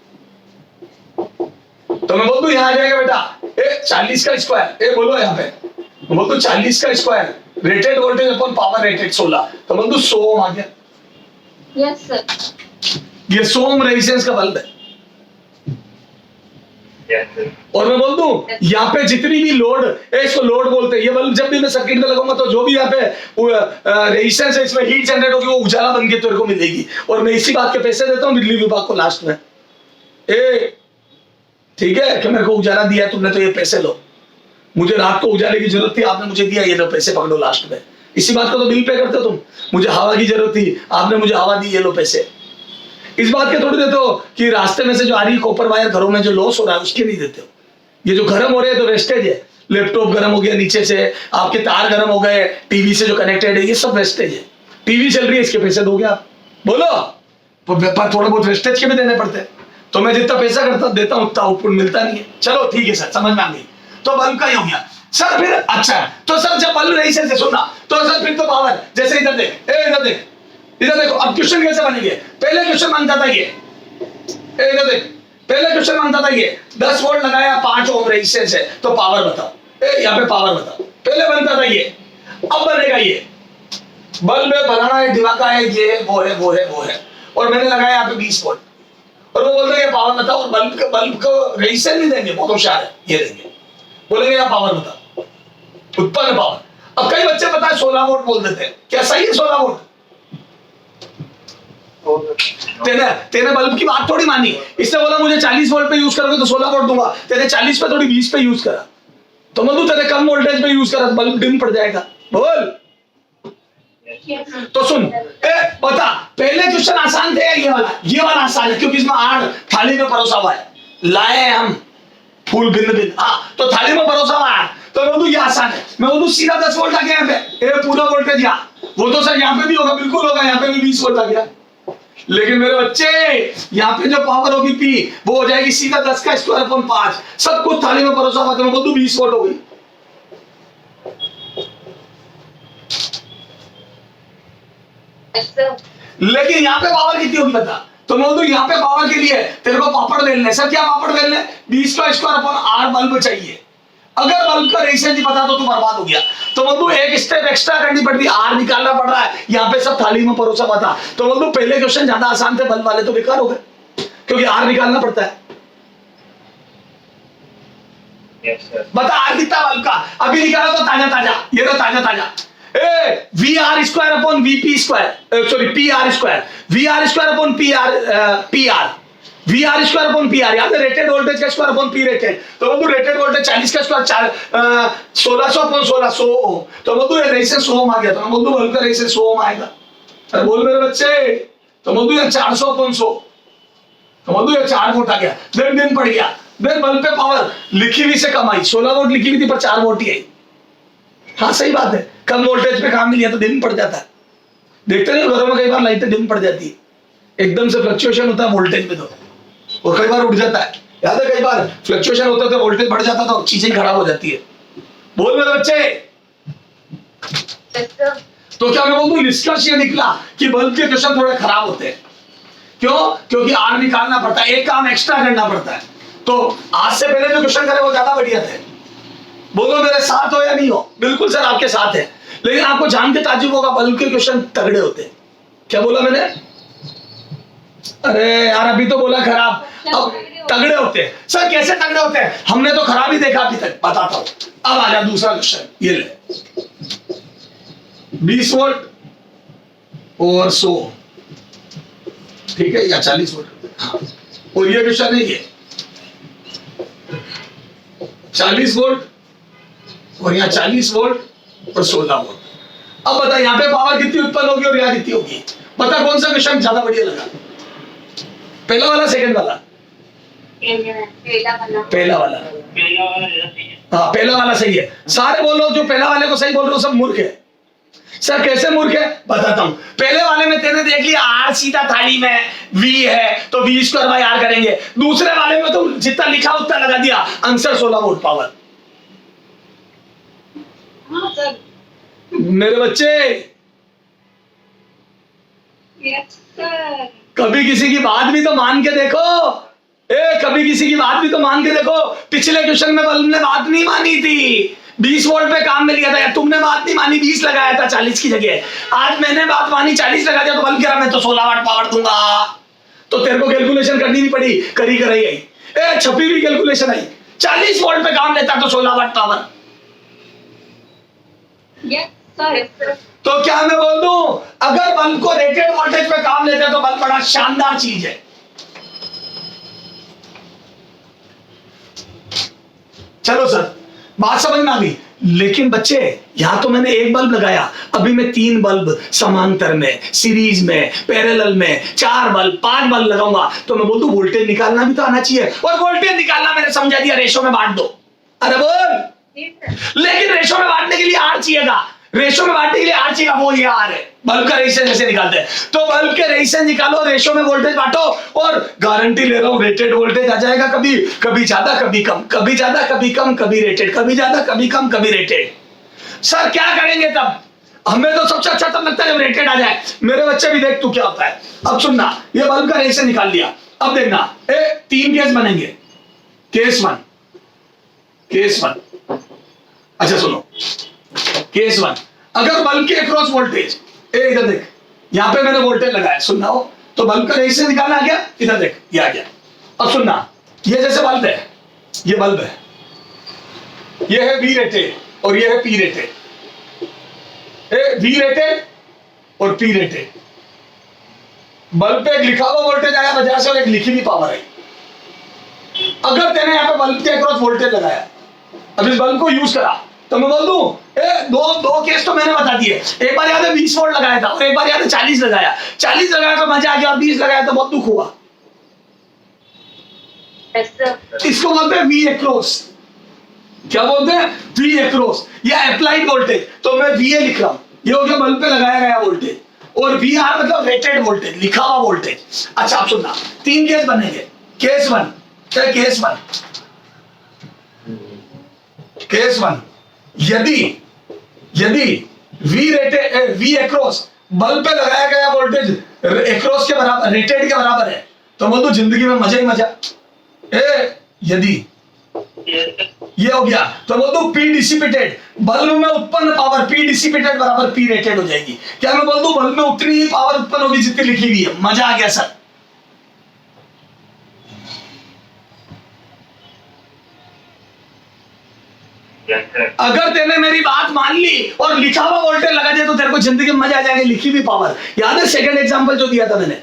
तो मैं बोल दूं यहां आ जाएगा बेटा 40 का स्क्वायर, बोलो यहाँ पे बोल दो 40 का स्क्वायर रेटेड वोल्टेज अपन पावर रेटेड 16, तो बोल दो 100 ओम आ गया। Yes, sir. ये 100 ओम रेजिस्टेंस का बल्ब है। Yes, sir. और मैं बोल दूं यहाँ पे जितनी भी लोड, इसको लोड बोलते हैं, ये बल्ब जब भी मैं सर्किट में लगाऊंगा तो जो भी यहाँ पे रेजिस्टेंस है इसमें हीट जनरेट होगी, वो उजाला बन के तेरे को मिलेगी। और मैं इसी बात के पैसे देता हूँ बिजली विभाग को लास्ट में, ए ठीक है कि मेरे को उजाला दिया है तुमने तो ये पैसे लो, मुझे रात को उजाले की जरूरत थी आपने मुझे दिया, ये लो पैसे पकड़ो लास्ट में। इसी बात का तो बिल पे करते हो तुम, मुझे हवा की जरूरत थी आपने मुझे हवा दी, ये लो पैसे। इस बात के थोड़ी देते हो कि रास्ते में से जो आ रही कॉपर वायर घरों में जो लॉस हो रहा है उसके नहीं देते हो। ये जो गर्म हो रहे हैं तो वेस्टेज है, लैपटॉप गर्म हो गया नीचे से, आपके तार गर्म हो गए, टीवी से जो कनेक्टेड है ये सब वेस्टेज है। टीवी चल रही है इसके पैसे दोगे आप, बोलो? पर थोड़ा बहुत वेस्टेज के भी देने पड़ते हैं, तो मैं जितना पैसा करता देता हूँ उतना आउटपुट मिलता नहीं है। चलो ठीक है सर, समझ में आ गई। तो बल्ब का ही हो गया सर। फिर अच्छा तो सर जब बल्ब नहीं से सुनना तो सर फिर तो पावर, जैसे इधर देख, इधर देख, इधर देखो। अब क्वेश्चन कैसे बनेंगे? पहले क्वेश्चन मांगता था ये, इधर देख, पहले क्वेश्चन मांगता था ये 10 वोल्ट लगाया 5 ओम रेजिस्टेंस है तो पावर बताओ। यहाँ पे पावर बताओ, पहले बनता था ये, अब बनेगा ये। बल्ब में बनाना है, दिमाग का है, ये वो है वो है वो है, और मैंने लगाया यहाँ पे 20 वोल्ट, और वो बोल रहे हैं पावर बताओ। और बल्ब को रेजिस्टेंस नहीं देंगे, बहुत होशियार है, ये देंगे, बोलेंगे यहाँ पावर बताओ, उत्पन्न पावर। अब कई बच्चे पता है 16 वोल्ट बोल देते हैं, क्या सही है 16 वोल्ट? तेने बल्ब की बात थोड़ी मानी, इसने बोला मुझे 40 वोल्ट पे यूज करोगे तो 16 वोल्ट दूंगा, तेरे 40 पे थोड़ी 20 पे यूज करा, तो मैं तेरे कम वोल्टेज पे यूज करा, बल्ब डिम पड़ जाएगा। बोल। Yes, sir. तो सुन, बता पहले क्वेश्चन आसान थे, ये वाला आसान है क्योंकि इसमें 8 थाली में परोसा हुआ है, लाए हैं हम फूल भिन्न भिन्न, हाँ तो थाली में परोसा हुआ है, तो मैं बोलूं ये आसान है। मैं बोलूं सीधा 10 वोल्ट आ गया यहाँ पे, पूरा वोल्टेज यहाँ, वो तो सर यहाँ पे भी होगा, बिल्कुल होगा, यहाँ पे भी 20 वोल्ट आ गया। लेकिन मेरे बच्चे यहाँ पे जो पावर होगी पी वो हो जाएगी सीधा 10 का स्क्वायर अपॉन 5, सब कुछ थाली में परोसा हुआ, तो मैं बोलूं 20 वोल्ट हो गई। Yes, sir. लेकिन यहाँ पे पावर कितनी होगी बता? तो मैं बोलूं यहाँ पे पावर के लिए तेरे को पापड़ बेलने, सर क्या पापड़ बेलने? 20 का स्क्वायर अपॉन 8 बल्ब चाहिए। अगर बल्ब का रेजिस्टेंस नहीं पता तो तू बर्बाद हो गया। तो बोलूं एक स्टेप एक्स्ट्रा करनी पड़ती, आर निकालना पड़ रहा है, यहाँ पे सब थाली में परोसा हुआ था। तो बोलूं पहले क्वेश्चन ज्यादा आसान थे, बल्ब वाले तो बेकार हो गए क्योंकि आर निकालना पड़ता है। Yes, sir. बता आर कितना बल्ब का? अभी निकाला तो ताजा ताजा, ये तो ताजा ताजा। V R square upon V P square, sorry P R square, V R square upon P R, V R square upon P R, यहाँ पे रेटेड वोल्टेज का स्क्वायर अपॉन पी रेटेड। तो बोलूं रेटेड वोल्टेज 40 का square 1600 upon 16 100 ओम, तो बोलूं resistance 100 ओम आ गया, तो मैं बोलूं बल्ब का रेजिस्टेंस 100 ओम आएगा। अरे बोल मेरे बच्चे, तो बोलूं ये 400 अपॉन 100, तो बोलूं ये 4 वोल्ट आ गया, दिन पड़ गया। देन बल्ब पे पावर लिखी हुई से कम आई, 16 वोल्ट लिखी हुई थी पर 4 वोल्ट ही आई। हाँ सही बात है, कम वोल्टेज पे काम मिल तो डिम पड़ जाता है। देखते नहीं घरों में कई बार लाइटें डिम पड़ जाती है, एकदम से फ्लक्चुएशन होता है वोल्टेज में तो, और कई बार उठ जाता है। याद है कई बार फ्लक्चुएशन होता है तो वोल्टेज बढ़ जाता तो चीजें खराब हो जाती है। बोल मेरे बच्चे। Yes, sir. तो क्या मैं बोलूं निष्कर्ष ये निकला कि बल्ब के क्वेश्चन थोड़े खराब होते हैं। क्यों? क्योंकि आर निकालना पड़ता है, एक काम एक्स्ट्रा करना पड़ता है। तो आज से पहले जो क्वेश्चन करे वो ज्यादा बढ़िया थे। बोलो मेरे साथ हो या नहीं हो? बिल्कुल सर आपके साथ है, लेकिन आपको जान के ताज्जुब होगा बल्ब के क्वेश्चन तगड़े होते हैं। क्या बोला मैंने? अरे यार अभी तो बोला खराब, अब तगड़े होते हैं। सर कैसे तगड़े होते हैं? हमने तो खराब ही देखा अभी तक, बताता हूं। अब आ जा दूसरा क्वेश्चन, ये ले 20 वोल्ट और 100, ठीक है, या 40 वोल्ट, हाँ। और ये क्वेश्चन है ये 40 वोल्ट और यहाँ 40 वोल्ट और 16 वोल्ट। अब बता यहाँ पे पावर कितनी उत्पन्न होगी और यहाँ कितनी होगी? बता कौन सा क्वेश्चन ज्यादा बढ़िया लगा? पहला वाला सेकंड वाला? पहला वाला। हाँ पहला वाला सही है। सारे बोलो जो पहला वाले को सही बोल रहे हो सब मूर्ख है। सर कैसे मूर्ख है? बताता हूं। पहले वाले में तेने देख लिया आर सीधा थाली में वी है तो वी स्क्वायर बाई आर करेंगे। दूसरे वाले में तो जितना लिखा उतना लगा दिया, आंसर 16 वोल्ट पावर। हाँ सर। मेरे बच्चे यस सर। कभी किसी की बात भी तो मान के देखो, कभी किसी की बात भी तो मान के देखो। पिछले क्वेश्चन में बल्ब ने बात नहीं मानी थी, 20 वोल्ट पे काम में लिया था यार, तुमने बात नहीं मानी, 20 लगाया था 40 की जगह। आज मैंने बात मानी, 40 लगा दिया तो बल्ब कह रहा मैं तो 16 वाट पावर दूंगा। तो तेरे को कैलकुलेशन करनी नहीं पड़ी, करी कराई आई, ए छपी हुई कैलकुलेशन आई। 40 वोल्ट पे काम लेता तो 16 watt power. Yes, sir. Yes, sir. तो क्या मैं बोल दूं, अगर बल्ब को रेटेड वोल्टेज पे काम लेते हैं तो बल्ब बड़ा शानदार चीज है। चलो सर, बात समझ में आ गई। लेकिन बच्चे, यहां तो मैंने एक बल्ब लगाया, अभी मैं 3 बल्ब समांतर में, सीरीज में, पैरेलल में, 4 बल्ब, 5 बल्ब लगाऊंगा, तो मैं बोल दूं वोल्टेज निकालना भी तो आना चाहिए। और वोल्टेज निकालना मैंने समझा दिया, रेशो में बांट दो। अरे बोल, Yes, sir. लेकिन रेशो में बांटने के लिए आर चाहिएगा, रेशो में बांटने के लिए आर चाहिएगा, वो ये आर है। बल्ब का रेशियो जैसे निकालते हैं, तो बल्ब के रेशियो निकालो, रेशो में वोल्टेज बांटो, और गारंटी ले रहा हूं रेटेड वोल्टेज आ जाएगा। कभी कभी ज्यादा, कभी कम, कभी ज्यादा, कभी कम, कभी रेटेड, कभी ज्यादा, कभी कम, कभी रेटेड। सर क्या करेंगे तब? हमें तो सबसे अच्छा तब लगता है जब रेटेड आ जाए। मेरे बच्चे भी देख तू क्या होता है। अब सुनना, ये बल्ब का रेशियो निकाल लिया, अब देखना 3 केस बनेंगे। केस 1, केस 1, अच्छा सुनो, केस 1, अगर बल्ब के अक्रॉस वोल्टेज, इधर देख, यहां पे मैंने वोल्टेज लगाया, सुनना हो तो बल्ब का रेशियो निकालना आ गया, इधर देख ये आ गया। अब सुनना, ये जैसे बल्ब है, ये बल्ब है, ये है वी रेटेड और ये है पी रेटेड। वी रेटेड और पी रेटेड, बल्ब पे एक लिखा हुआ वोल्टेज आया वजह से और एक लिखी हुई पावर आई। अगर तेने यहां पे बल्ब के अक्रॉस वोल्टेज लगाया, अब इस बल्ब को यूज करा, तो मैं बोल दूं दो केस तो मैंने बता दिए। एक बार याद है 20 वोल्ट लगाया था और एक बार याद है 40 लगाया। 40 लगाया तो मजा आ गया, और 20 लगाया तो बहुत दुख हुआ। Yes, sir. इसको बोलते हैं वी एक्रोस। क्या बोलते हैं? वी एक्रोस या अप्लाइड वोल्टेज। तो मैं वीए लिख रहा हूं, ये हो गया बल्ब पे लगाया गया वोल्टेज, और वी आर मतलब रेटेड वोल्टेज, लिखा हुआ वोल्टेज। अच्छा आप सुनना, 3 केस बनेंगे। केस 1, केस 1, केस 1, यदि V rated, V across bulb पे लगाया गया वोल्टेज एक्रोस के बराबर, रेटेड के बराबर है, तो बोल दो जिंदगी में मजा ही मजा। यदि ये हो गया तो बोल दो पी डिसिपेटेड, बल्ब में उत्पन्न पावर पी डिसिपेटेड बराबर पी रेटेड हो जाएगी। क्या मैं बोल दूं बल्ब में उतनी ही पावर उत्पन्न होगी जितनी लिखी हुई है। मजा आ गया सर। Yes, sir. अगर तेने मेरी बात मान ली और लिखा हुआ वोल्टेज लगा दिया तो तेरे को जिंदगी में मजा आ जाएगी, लिखी हुई पावर। याद है सेकंड एग्जांपल जो दिया था मैंने?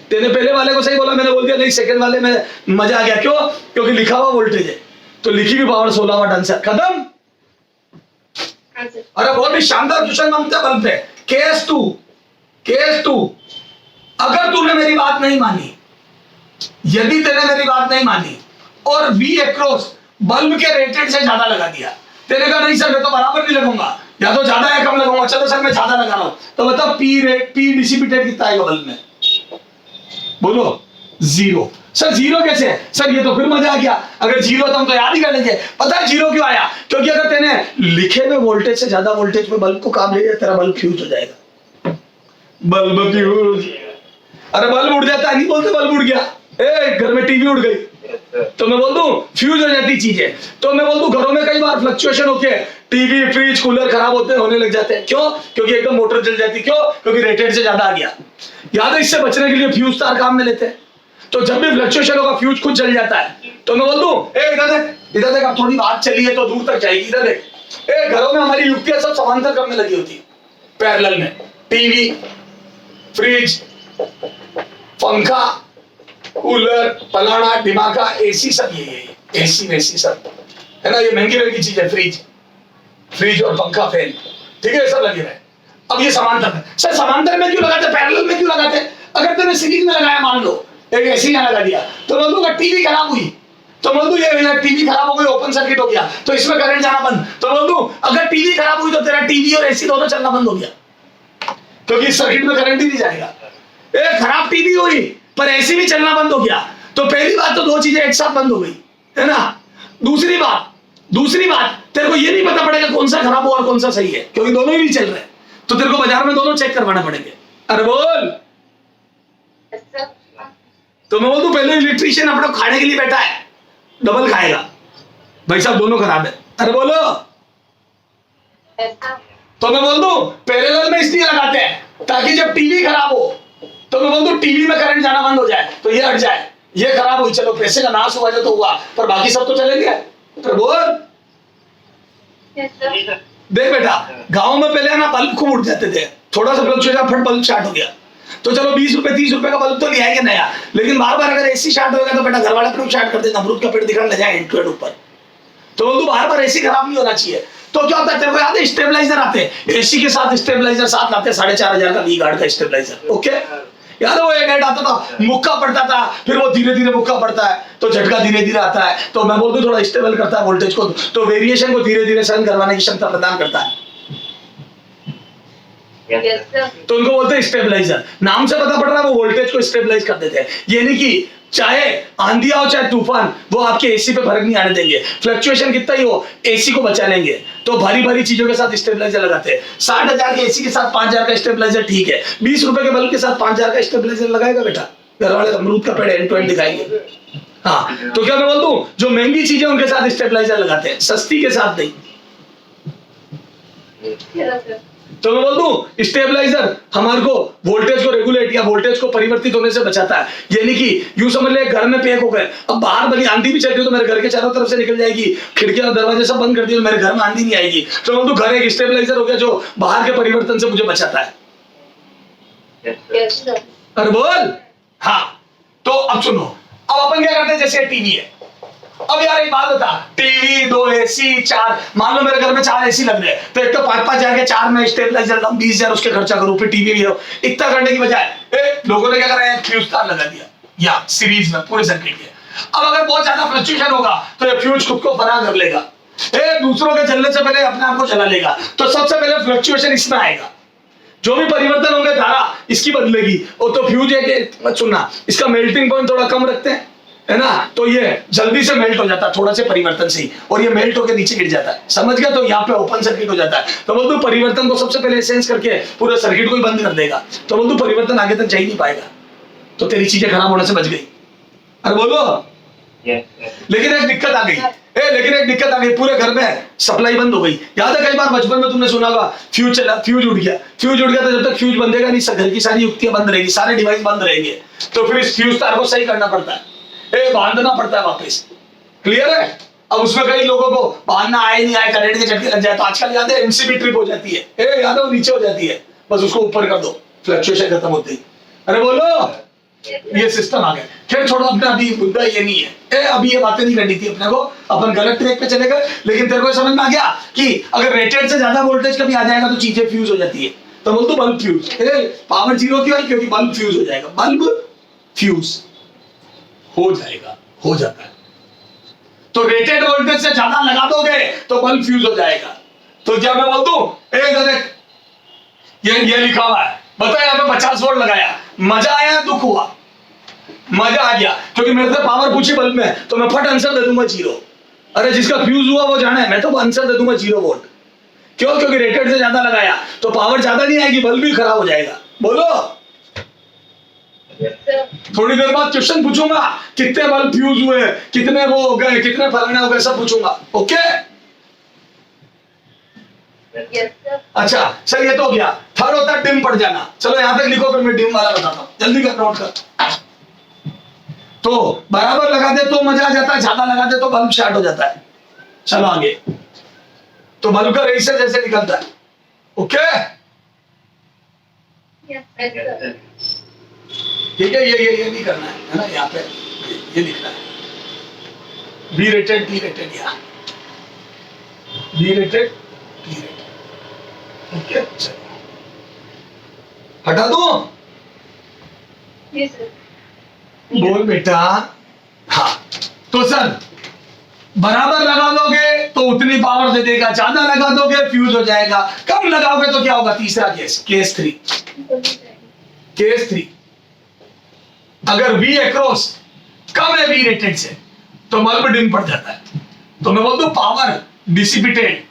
तेने पहले वाले को सही बोला, मैंने बोल दिया नहीं सेकंड वाले में मजा आ गया। क्यों? क्योंकि लिखा हुआ वोल्टेज है, तो लिखी हुई पावर 16 वाट। आंसर खत्म। Yes, sir. अरे बहुत ही शानदार क्वेश्चन मांगते हैं बल्ब पे। केस 2, केस 2, अगर तूने मेरी बात नहीं मानी, यदि तेने मेरी बात नहीं मानी और वी एक्रोस बल्ब के रेटेड से ज्यादा लगा दिया, तेरे का नहीं सर मैं तो बराबर नहीं लगाऊंगा, या तो ज्यादा या कम लगाऊंगा। चलो सर मैं ज्यादा लगा रहा हूं, तो बताओ पी डिसिपेटेड कितना आएगा बल्ब में? बोलो 0। सर 0 कैसे है? सर ये तो फिर मजा आ गया, अगर 0 तो हम तो याद ही कर लेंगे। पता है 0 क्यों आया? क्योंकि अगर तेने लिखे हुए वोल्टेज से ज्यादा वोल्टेज पे बल्ब को काम ले लिया, तेरा बल्ब फ्यूज हो जाएगा। बल्ब फ्यूज, अरे बल्ब उड़ जाता है, नहीं बोलते बल्ब उड़ गया। घर में टीवी उड़ गई, Yes, sir. तो मैं बोल दूं फ्यूज हो जाती चीजें। तो मैं बोल दूं घरों में कई बार फ्लक्चुएशन होके टीवी, फ्रिज, कूलर खराब होने लग जाते हैं। क्यों? क्योंकि एकदम मोटर जल जाती। क्यों? क्योंकि रेटेड से ज्यादा आ गया। याद है, इससे बचने के लिए फ्यूज तार काम में लेते हैं। तो जब भी फ्लक्चुएशन होगा फ्यूज खुद जल जाता है। तो मैं बोल दूं इधर देख, इधर देख, अब थोड़ी बात चली है तो दूर तक जाएगी। इधर देख, घरों में हमारी युक्तियां सब समांतर क्रम में लगी होती है, पैरेलल में। टीवी, फ्रिज, पंखा, कूलर, फलाना ढिमाका, एसी, सब ये एसी वेसी सब है ना। ये महंगी महंगी चीज है, फ्रिज और पंखा, फैन, ठीक है, सब लगे रहे। अब ये समांतर है। सर समांतर में क्यों लगाते, पैरेलल में क्यों लगाते? अगर तूने सीरीज में लगाया, मान लो एक एसी यहाँ लगा दिया, तो बोल दूंगा टीवी खराब हुई, तो बोल दूं ये टीवी खराब हो गई, ओपन सर्किट हो गया, तो इसमें करंट जाना बंद। तो बोल दूं अगर टीवी खराब हुई तो तेरा टीवी और एसी दोनों चलना बंद हो गया, क्योंकि इस सर्किट में करंट ही नहीं जाएगा। खराब टीवी हुई पर एसी भी चलना बंद हो गया, तो पहली बात तो 2 चीजें एक साथ बंद हो गई, है ना। दूसरी बात तेरे को ये नहीं पता पड़ेगा कौन सा खराब हुआ और कौन सा सही है, क्योंकि दोनों ही नहीं चल रहे, तो तेरे को बाजार में दोनों चेक करवाना पड़ेंगे। अरे बोल। Yes, sir. तो मैं बोल दूं पहले इलेक्ट्रीशियन अपना खाने के लिए बैठा है, डबल खाएगा, भाई साहब दोनों खराब है। अरे बोलो। Yes, sir. तो मैं बोल दूं पैरेलल में इसलिए लगाते हैं ताकि जब टीवी खराब हो तो मैं बोल दूं टीवी में करंट जाना बंद हो जाए तो ये हट जाए, ये खराब हुई चलो पैसे का नाश हुआ जो तो हुआ, पर बाकी सब तो चलेंगे। पर बोल Yes, sir. जी सर। देख बेटा, गांव में पहले ना बल्ब खूब उड़ जाते थे, थोड़ा सा फ्लक्चुएशन फट बल्ब स्टार्ट हो गया तो चलो 20 रुपए 30 रुपए का बल्ब तो ले आएंगे नया, लेकिन बार बार अगर एसी स्टार्ट होगा तो बेटा घर वाले अपने स्टार्ट कर देंगे, अमरूद का पेड़ दिखाने ले जाए एंड ऊपर, तो बोल बार बार एसी खराब नहीं होना चाहिए। तो क्या होता है तेरे को याद है स्टेबलाइजर आते हैं, एसी के साथ स्टेबलाइजर साथ लाते हैं 4500 का वी गार्ड का स्टेबलाइजर, ओके याद है वो एक ऐड आता था, मुक्का पड़ता था, फिर वो धीरे धीरे मुक्का पड़ता है तो झटका धीरे धीरे आता है, तो मैं बोलता हूँ थोड़ा स्टेबल करता है वोल्टेज को, तो वेरिएशन को धीरे धीरे सहन करवाने की क्षमता प्रदान करता है, Yes, sir. तो उनको बोलते हैं स्टेबलाइजर। नाम से पता पड़ रहा है वो वोल्टेज को स्टेबलाइज कर देते हैं, ये नहीं कि चाहे आंधी आओ चाहे तूफान वो आपके एसी पे फर्क नहीं आने देंगे, फ्लक्चुएशन कितना ही हो एसी को बचा लेंगे, तो भारी भारी चीजों के साथ स्टेबलाइजर लगाते हैं। 60,000 के एसी के साथ 5,000 का स्टेबलाइजर ठीक है, 20 रुपए के बल्ब के साथ 5,000 का स्टेबलाइजर लगाएगा बेटा, घर वाले अमरूद का पेड़ एंड टू एंड दिखाएंगे। हाँ तो क्या मैं बोल दूं जो महंगी चीजें उनके साथ स्टेबलाइजर लगाते हैं, सस्ती के साथ नहीं। Yes, sir. तो मैं बोल दूं स्टेबलाइजर हमारे को वोल्टेज को रेगुलेट या वोल्टेज को परिवर्तित होने से बचाता है, ये नहीं कि यूं समझ ले घर में पैक हो गए, अब बाहर बड़ी आंधी भी चल रही है तो मेरे घर के चारों तरफ से निकल जाएगी, खिड़कियां और दरवाजे सब बंद कर दिए तो मेरे घर में आंधी नहीं आएगी, तो बोल दूं घर एक स्टेबलाइजर हो गया जो बाहर के परिवर्तन से मुझे बचाता है। Yes, sir. अरे बोल हाँ, तो अब सुनो, अब अपन क्या करते हैं जैसे टीवी है, अब यार एक बात बता, टीवी 2 एसी 4, मान लो मेरे घर में 4 एसी लग रहे हैं तो एक तो 5-5 जाके 4 में स्टेबलाइजर 20,000 उसके खर्चा करूं, फिर टीवी भी हो, इतना करने की बजाय लोगों ने क्या करा है फ्यूज तार लगा दिया या सीरीज में पूरे सर्किट के। अब अगर बहुत ज्यादा फ्लक्चुएशन होगा तो ये फ्यूज खुद को फना कर लेगा, दूसरों के चलने से पहले अपने आप को चला लेगा, तो सबसे पहले फ्लक्चुएशन इसमें आएगा, जो भी परिवर्तन होंगे धारा इसकी बदलेगी, और तो फ्यूज है कि मत सुनना इसका मेल्टिंग पॉइंट थोड़ा कम रखते हैं है ना, तो ये जल्दी से मेल्ट हो जाता है थोड़ा से परिवर्तन से ही, और ये मेल्ट होकर नीचे गिर जाता है, समझ गया, तो यहाँ पे ओपन सर्किट हो जाता है, तो बोल दो परिवर्तन को सबसे पहले सेंस करके पूरे सर्किट को ही बंद कर देगा, तो बोल दो परिवर्तन आगे तक जा ही नहीं पाएगा, तो तेरी चीजें खराब होने से बच गई। अरे बोलो लेकिन एक दिक्कत आ गई, पूरे घर में सप्लाई बंद हो गई। याद है कई बार बचपन में तुमने सुना होगा फ्यूज उड़ गया तो जब तक फ्यूज बंधेगा नहीं घर की सारी युक्तियां बंद रहेगी, सारे डिवाइस बंद रहेंगे, तो फिर इस फ्यूज तार को सही करना पड़ता है, बांधना पड़ता है वापस, क्लियर है। अब उसमें कई लोगों को बांधना आए नहीं आए, करंट के झटके लग जाए तो आजकल याद है एमसीबी ट्रिप हो जाती है, याद है वो नीचे हो जाती है, बस उसको ऊपर कर दो फ्लक्चुएशन खत्म होती है। अरे बोलो ये सिस्टम आ गया, फिर छोड़ो अपना, अभी मुद्दा ये नहीं है, अभी ये बातें नहीं करनी थी अपने को, अपन गलत ट्रैक पे चले गए, लेकिन तेरे को समझ में आ गया कि अगर रेटेड से ज्यादा वोल्टेज कभी आ जाएगा तो चीजें फ्यूज हो जाती है, तो बोल तो बल्ब फ्यूज, पावर जीरो क्यों है, क्योंकि बल्ब फ्यूज हो जाएगा, बल्ब फ्यूज हो जाएगा, हो जाता है, तो रेटेड वोल्टेज से ज्यादा लगा दोगे तो बल्ब फ्यूज हो जाएगा। तो क्या मैं बोल दूं ये लिखा हुआ है, बता यहाँ पे 50 वोल्ट लगाया, मजा आया दुख हुआ, मजा आ गया क्योंकि मेरे से पावर पूछी बल्ब में तो मैं फट आंसर दे दूंगा 0, अरे जिसका फ्यूज हुआ वो जाने, मैं तो आंसर दे दूंगा 0 वोल्ट, क्यों, क्योंकि रेटेड से ज्यादा लगाया तो पावर ज्यादा नहीं आएगी, बल्ब भी खराब हो जाएगा। बोलो थोड़ी देर बाद क्वेश्चन पूछूंगा कितने बल्ब फ्यूज हुए, कितने वो हो गए, कितने फलाने हो गए, सब पूछूंगा, ओके। अच्छा सर ये तो हो गया, थर्ड होता है डिम पड़ जाना, चलो यहां तक लिखो फिर मैं डिम वाला बताता हूं, जल्दी कर नोट कर। तो बराबर लगा दे तो मजा आ जाता है, ज्यादा लगा दे तो बल्ब स्टार्ट हो जाता है। चलो आगे, तो बल्ब का रेजिस्टेंस जैसे निकलता है, ओके ठीक है, ये नहीं करना है ना, यहाँ पे ये लिखना है बी रेटेड टी रेटेड, या B rated T rated, okay चलो हटा दो, बोल बेटा। हाँ तो सर बराबर लगा दोगे तो उतनी पावर दे देगा, ज्यादा लगा दोगे फ्यूज हो जाएगा, कम लगाओगे तो क्या होगा, तीसरा केस 3 अगर V अक्रॉस कम है V रेटेड से तो बल्ब डिम पड़ जाता है, तो मैं बोल दूं पावर डिसिपेटेड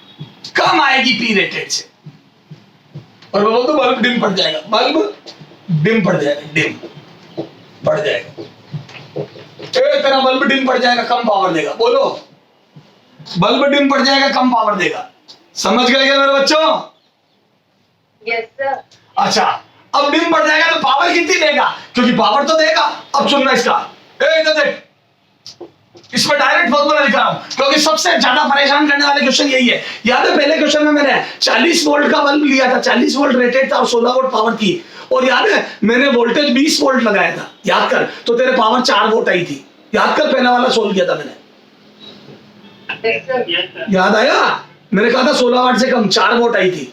कम आएगी P रेटेड से, और मैं बोल दूं बल्ब डिम पड़ जाएगा, बल्ब डिम पड़ जाएगा, डिम पड़ जाएगा, तेरा बल्ब डिम पड़ जाएगा, कम पावर देगा, बोलो बल्ब डिम पड़ जाएगा कम पावर देगा, समझ गए क्या मेरे बच्चों? Yes sir. अच्छा, अब डिम बढ़ जाएगा तो पावर कितनी देगा, क्योंकि पावर तो देगा। अब सुनना इसका, इधर देख, इसमें डायरेक्ट फॉर्मूला लिखा हूं, क्योंकि सबसे ज्यादा परेशान करने वाले क्वेश्चन यही है। याद है पहले क्वेश्चन में मैंने 40 वोल्ट का बल्ब लिया था, 40 वोल्ट रेटेड था और 16 वोल्ट पावर थी, और याद है मैंने वोल्टेज 20 वोल्ट लगाया था, याद कर, तो तेरे पावर 4 वोल्ट आई थी। याद कर, पहला वाला सोल्व किया था मैंने, यस सर। Yes, sir. याद आया? मैंने कहा था 16 वाट से कम 4 वोल्ट आई थी।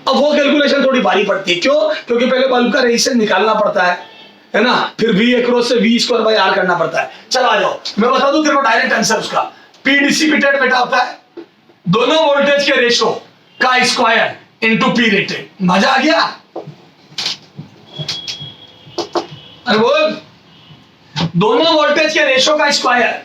अब वो कैलकुलेशन थोड़ी भारी पड़ती है, क्यों? क्योंकि पहले बल्ब का रेजिस्टेंस निकालना पड़ता है ना, फिर V अक्रॉस से V स्क्वायर बाई R करना पड़ता है। चलो आ जाओ, मैं बता दूं तेरे को डायरेक्ट आंसर उसका। P डिसिपेटेड बेटा होता है दोनों वोल्टेज के रेशो का स्क्वायर इनटू P रेटेड। मजा आ गया? अरे बोल, दोनों वोल्टेज के रेशो का स्क्वायर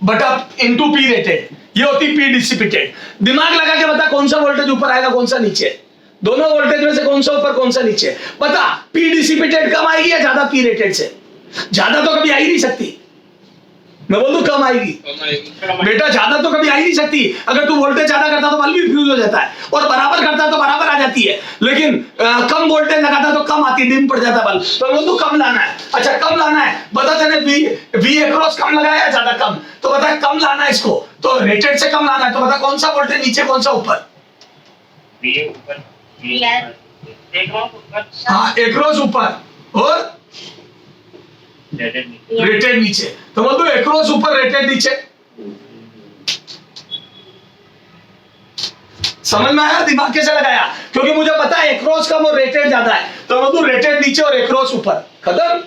बटा इनटू P रेटेड, ये होती P डिसिपेटेड। दिमाग लगा के बता कौन सा वोल्टेज ऊपर आएगा कौन सा नीचे, दोनों वोल्टेज में से कौन सा ऊपर कौन सा नीचे, बता। P डिसिपेटेड कम आएगी या ज्यादा P रेटेड से? ज्यादा तो कभी आ ही नहीं सकती, मैं बोल दूं कम आएगी। बेटा ज्यादा तो कभी आ ही नहीं सकती। अगर तू वोल्टेज ज्यादा करता तो बल्ब भी फ्यूज हो जाता है, और बराबर करता तो बराबर आ जाती है, लेकिन कम वोल्टेज लगाता तो कम आती, डिम पड़ जाता बल्ब। तो बोल तू कम लाना है। अच्छा कम लाना है, बता तेने V अक्रॉस कम लगाया या ज्यादा कम, तो बता कम लाना है इसको, तो रेटेड से कम लाना है, तो बता कौन सा वोल्टेज नीचे कौन सा ऊपर? V ऊपर, V ऊपर, एक और ऊपर, हाँ अक्रॉस ऊपर और रेटेड नीचे। रेटेड नीचे, तो बोल दो अक्रॉस ऊपर रेटेड नीचे। समझ में आया? दिमाग कैसे लगाया? क्योंकि मुझे पता है अक्रॉस कम और रेटेड ज्यादा है, तो बोल दो रेटेड नीचे और अक्रॉस ऊपर। खत्म?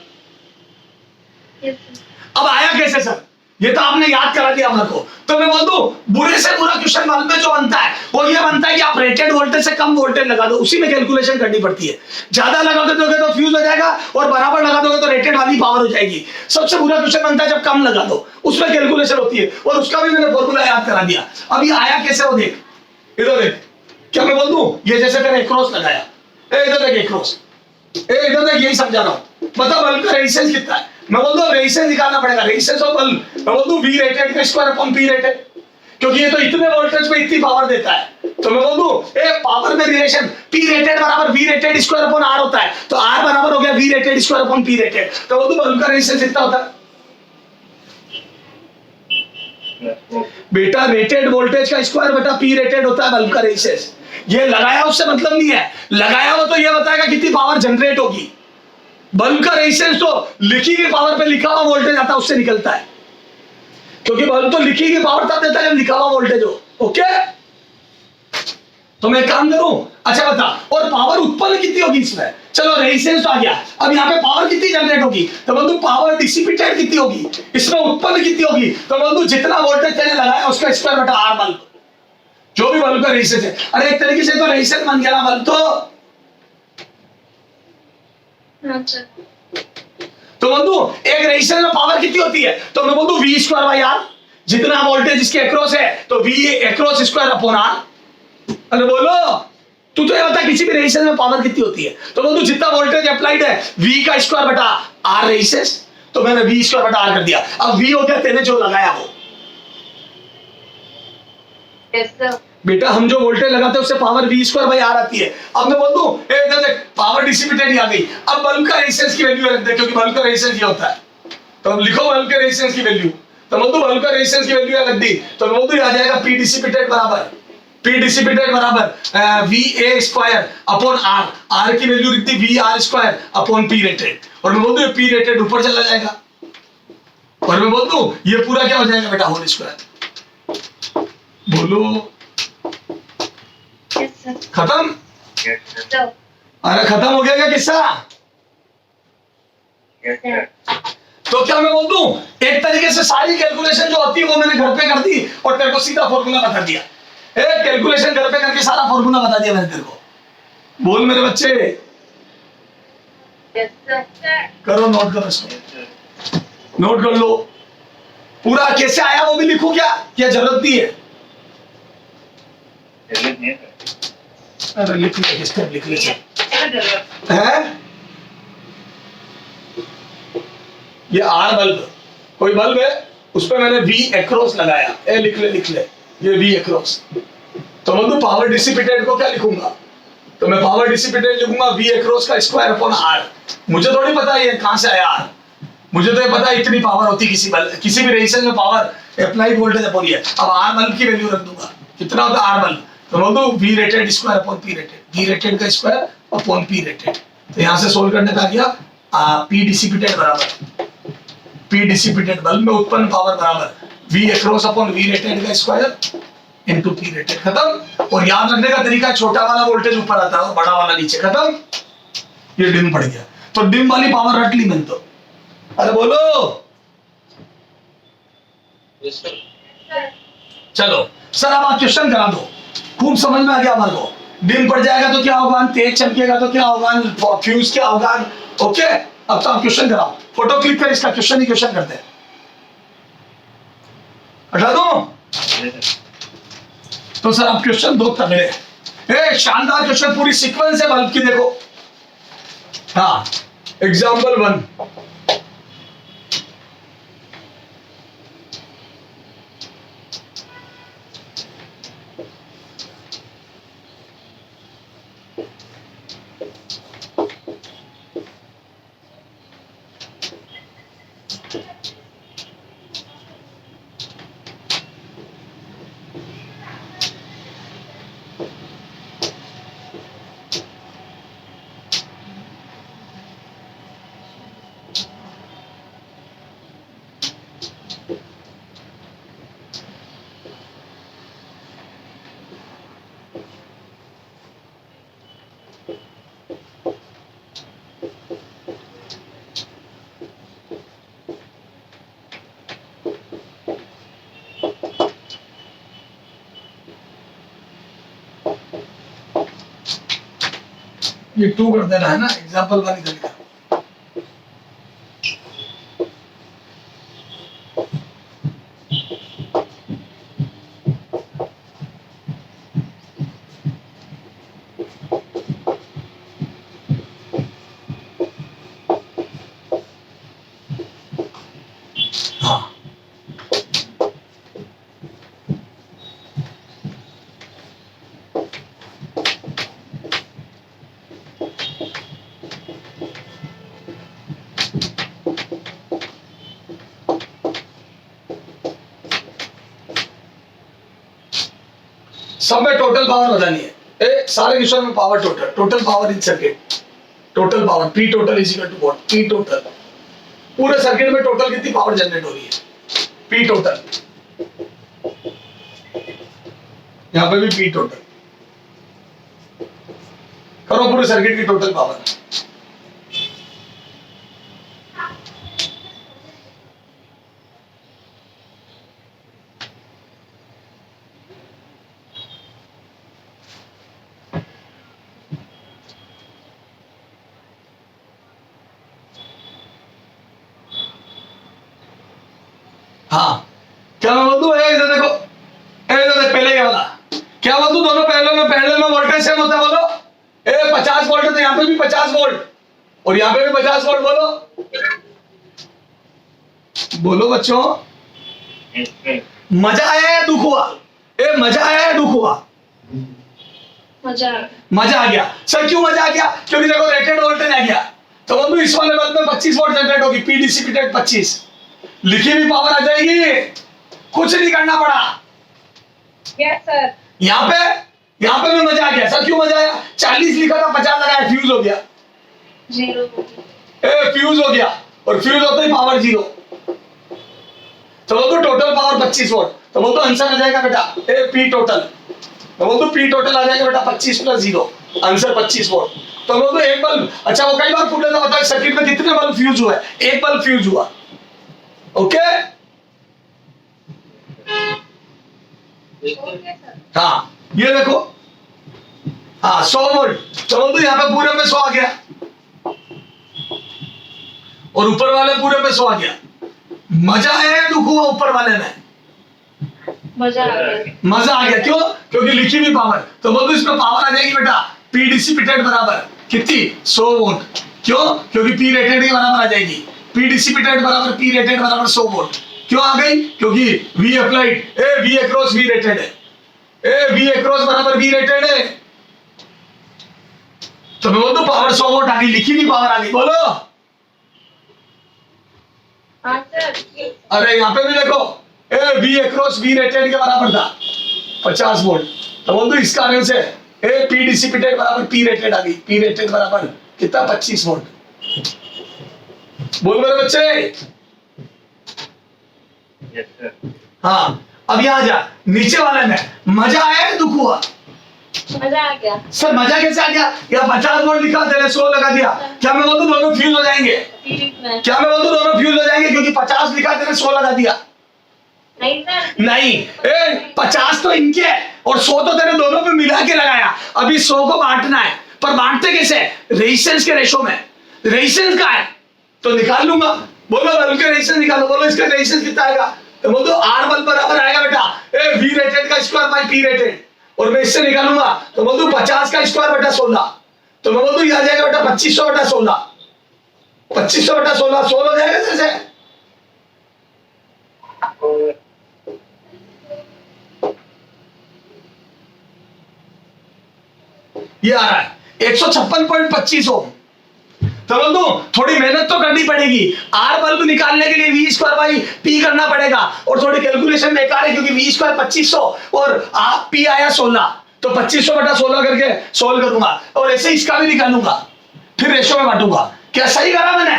Yes sir. अब आया कैसे सर? ये तो आपने याद करा दिया मेरे को। तो मैं बोल दूं बुरे से बुरा क्वेश्चन बल्ब में जो बनता है वो ये बनता है कि आप रेटेड वोल्टेज से कम वोल्टेज लगा दो, उसी में कैलकुलेशन करनी पड़ती है। ज्यादा लगा दोगे तो फ्यूज हो जाएगा, और बराबर लगा दोगे तो रेटेड वाली पावर हो जाएगी। सबसे बुरा क्वेश्चन बनता है जब कम लगा दो, उसमें कैलकुलेशन होती है, और उसका भी मैंने फॉर्मूला याद करा दिया। अब ये आया कैसे वो देख, इधर देख। क्या मैं बोल दूं, ये जैसे तेरे क्रॉस लगाया, इधर देख क्रॉस, इधर देख, यही समझा रहा हूं। बता बल्ब का रेजिस्टेंस कितना है? मैं बोल दूं रेजिस्टेंस निकालना पड़ेगा, रेजिस्टेंस ऑफ बल्ब। मैं बोल दूं V रेटेड का स्क्वायर अपॉन P रेटेड, क्योंकि ये तो इतने वोल्टेज पे इतनी पावर देता है। तो मैं बोल दूं ए पावर में रिलेशन P रेटेड बराबर V rated square upon R होता है, तो R बराबर हो गया V rated square upon P rated. तो बोल दूं बल्ब का रेजिस्टेंस कितना होता है? बेटा रेटेड वोल्टेज का स्क्वायर बटा P रेटेड होता है बल्ब का रेजिस्टेंस। ये लगाया उससे मतलब नहीं है, लगाया हो तो ये बताएगा कितनी पावर जनरेट होगी। बल्ब का रेजिस्टेंस तो लिखी हुई पावर पे लिखा हुआ वोल्टेज आता है उससे निकलता है, क्योंकि बल्ब तो लिखी हुई पावर तब देता है जब लिखा हुआ वोल्टेज हो। ओके, तो मैं काम करूं? अच्छा बता, और पावर उत्पन्न कितनी होगी इसमें? चलो रेजिस्टेंस तो आ गया, अब यहाँ पे पावर कितनी जनरेट होगी? तो बंधु पावर डिसिपेटेड कितनी होगी, इसमें उत्पन्न कितनी होगी? तो बंधु जितना वोल्टेज तेने लगाया उसका स्क्वायर बटा R बल्ब, जो भी बल्ब का रेजिस्टेंस है। अरे एक तरीके से तो रेजिस्टेंस बन गया ना बल्ब तो। हाँ सर। तो बंधु एक रेजिस्टेंस में पावर कितनी होती है? तो मैं बोलूं V स्क्वायर बाई R, जितना वोल्टेज इसके अक्रॉस है तो V across square upon R। अरे बोलो, तू तो ये बता किसी भी रेजिस्टेंस में पावर कितनी होती है? तो बोलूं जितना वोल्टेज अप्लाइड है V का स्क्वायर बटा R रेजिस्टेंस, तो मैंने V स्क्वायर बटा R कर दिया। अब V हो गया तेने जो लगाया वो। Yes sir. बेटा हम जो वोल्टेज लगाते हैं उससे power V square by R आती है। अब मैं बोल दूं इधर देख पावर डिसिपेटेड ही आ गई। अब बल्ब का रेजिस्टेंस की वैल्यू रख दे, क्योंकि बल्ब का रेजिस्टेंस ये होता है। तो अब लिखो बल्ब के रेजिस्टेंस की वैल्यू, तो बोल दूं बल्ब का रेजिस्टेंस की वैल्यू रख दी, तो बोल दूं आ जाएगा P डिसिपेटेड बराबर VA square upon R। R की वैल्यू लिख दी VR square upon P rated, और मैं बोल दूं P रेटेड ऊपर चला जाएगा, और मैं बोल दूं ये पूरा क्या हो जाएगा बेटा होल स्क्वायर। बोलो यस सर। खत्म? Yes, sir. सर। अरे खत्म हो गया क्या किस्सा? Yes, sir. तो क्या मैं बोल दूं एक तरीके से सारी कैलकुलेशन जो होती है वो मैंने घर पे कर दी और तेरे को सीधा फॉर्मूला बता दिया। एक कैलकुलेशन घर पे करके सारा फॉर्मूला बता दिया मैंने तेरे को। बोल मेरे बच्चे, यस सर। करो नोट करो इसको, Yes, sir. नोट कर लो। पूरा कैसे आया वो भी लिखो, क्या जरूरत नहीं है? जरूरत नहीं है, sir. अरे लिख ले, स्टेप लिख ले जरूरत है। ये R बल्ब, कोई बल्ब है उस पर मैंने V अक्रॉस लगाया, ए लिख ले ये V अक्रॉस। तो बंधु पावर डिसिपेटेड को क्या लिखूंगा, तो मैं पावर डिसिपेटेड लिखूंगा V अक्रॉस का स्क्वायर अपॉन R। मुझे थोड़ी पता है ये कहां से आया R, मुझे तो ये पता है इतनी पावर होती किसी भी रेजिस्टेंस में पावर अप्लाइड वोल्टेज अपॉन ये। अब R बल्ब की वैल्यू रख दूंगा, कितना होता है R बल्ब, तो बोल दो V rated square upon P rated, V rated का स्क्वायर अपॉन P रेटेड। तो यहां से सोल्व करने का गया P डिसिपेटेड बराबर P डिसिपेटेड बल्ब में उत्पन्न पावर बराबर V across upon V rated का स्क्वायर इनटू P रेटेड। खत्म। और याद रखने का तरीका, छोटा वाला वोल्टेज ऊपर आता है और बड़ा वाला नीचे। खत्म। ये डिम पड़ गया, तो डिम वाली पावर रट ली मैंने तो। अरे बोलो चलो सर अब आप क्वेश्चन करा दो, खूब समझ में आ गया हमारे को। डिम पड़ जाएगा तो क्या होगा, तेज चमकेगा तो क्या होगा, फ्यूज क्या होगा। ओके अब तो आप क्वेश्चन कराओ, फोटो क्लिक कर इसका, क्वेश्चन ही क्वेश्चन करते हैं। हटा दो। तो सर आप क्वेश्चन दो तगड़े, शानदार क्वेश्चन, पूरी सीक्वेंस है बल्ब की, देखो। हाँ एग्जाम्पल 1, ये 2 कर देना है ना, एग्जाम्पल 1 इधर लिखा। हाँ सब में टोटल पावर बतानी है, सारे क्वेश्चन में power total power in circuit, total power P total is equal to what, P total, पूरे सर्किट में टोटल कितनी पावर जनरेट हो रही है, P टोटल। यहां पे भी P टोटल करो, पूरे सर्किट की टोटल पावर। हाँ क्या मैं बोल दूं, इधर देखो, इधर देख, पहले ये वाला क्या बोल दूं, दोनों पैरेलल में वोल्टेज सेम होता है, बोलो 50 वोल्ट है तो यहाँ पे भी 50 वोल्ट और यहाँ पे भी 50 वोल्ट, बोलो बोलो बच्चों, मजा आया या दुख हुआ, मजा आया या दुख हुआ, मजा आ गया। सर क्यों मजा आ गया, क्योंकि देखो रेटेड वोल्टेज आ गया, तो बोलो इस वाले बल्ब में 25 वोल्ट जनरेट होगी, P डिसिपेटेड 25, लिखी भी पावर आ जाएगी, कुछ नहीं करना पड़ा। Yes sir. यहाँ पे भी मजा आ गया। सर क्यों मजा आया, 40 लिखा था 50 लगाया, फ्यूज हो गया, 0 फ्यूज हो गया, और फ्यूज होते ही पावर 0, तो बोल दो टोटल पावर 25 वोल्ट, तो बोल दो आंसर आ जाएगा बेटा P टोटल, तो बोल दो P टोटल आ जाएगा बेटा 25 + 0, आंसर 25 वोल्ट। तो बोल दो एक बल्ब, अच्छा वो कई बार पूछ लेता, बताओ सर्किट में कितने बल्ब फ्यूज हुआ है, एक बल्ब फ्यूज हुआ। ओके हाँ ये देखो, हाँ 100 वोल्ट, चलो तो यहाँ पे पूरे पे 100 आ गया और ऊपर वाले पूरे पे 100 आ गया। मजा आया या दुख हुआ ऊपर वाले में, मजा आ गया, मजा आ गया। क्यों, क्योंकि लिखी भी पावर, तो बोल दो इसमें पावर आ जाएगी बेटा P डिसिपेटेड बराबर कितनी 100 वोल्ट, क्यों, क्योंकि P रेटेड के बराबर आ जाएगी, P डिसिपेटेड बराबर P रेटेड बराबर 100 वोल्ट। क्यों आ गई, क्योंकि V applied V across V rated है, ए वी एक्रॉस बराबर वी रेटेड है, तो मैं बोल दूं पावर 100 वोल्ट आ गई, लिखी हुई पावर आ गई, बोलो। हाँ सर। अरे यहाँ पे भी देखो, a V across V rated के बराबर था 50 वोल्ट, तो बोल दो इस कारण से ए पी डिसिपेटेड बराबर पी रेटेड आ गई, पी रेटेड बराबर कितना 25 वोल्ट। बोल मेरे बच्चे। Yes sir. हाँ अब यहाँ जा, नीचे वाले में मजा आया या दुख हुआ? मजा आ गया सर मजा कैसे आ गया? या 50 वोल्ट लिखा, तेरे 100 लगा दिया, क्या मैं बोल दूं दोनों फ्यूज हो जाएंगे? सीरीज में। क्या मैं बोल दूं दोनों फ्यूज हो जाएंगे क्योंकि 50 लिखा, तेरे 100 लगा दिया? नहीं सर। नहीं, ए 50 तो इनके है और 100 तो तेरे दोनों पे मिला के लगाया। अभी 100 को बांटना है, पर बांटते कैसे? रेजिस्टेंस के रेशो में। रेजिस्टेंस का है तो निकाल लूंगा, बोलो बल्ब के रेजिस्टेंस निकालो, बोलो इसका रेजिस्टेंस कितना आएगा? तो बोल दो आर बल्ब बराबर आएगा बेटा ए वी रेटेड का स्क्वायर बाय पी रेटेड, और मैं इससे निकालूंगा तो बोल दो 50 का स्क्वायर बटा 16, तो मैं बोल दू आ जाएगा बेटा 2500 बटा 16, 2500 बटा 16 16 हो जाएगा जैसे। ये आ रहा है 156.25 ओम। तो बोल दो थोड़ी मेहनत तो करनी पड़ेगी, आर बल्ब निकालने के लिए वी स्क्वायर बाई पी करना पड़ेगा, और थोड़ी कैलकुलेशन बेकार है क्योंकि वी स्क्वायर 2500 और आप पी आया 16, तो 2500 बटा 16 करके सोल्व करूंगा, और ऐसे इसका भी निकालूंगा, फिर रेशो में बांटूंगा। क्या सही करा मैंने?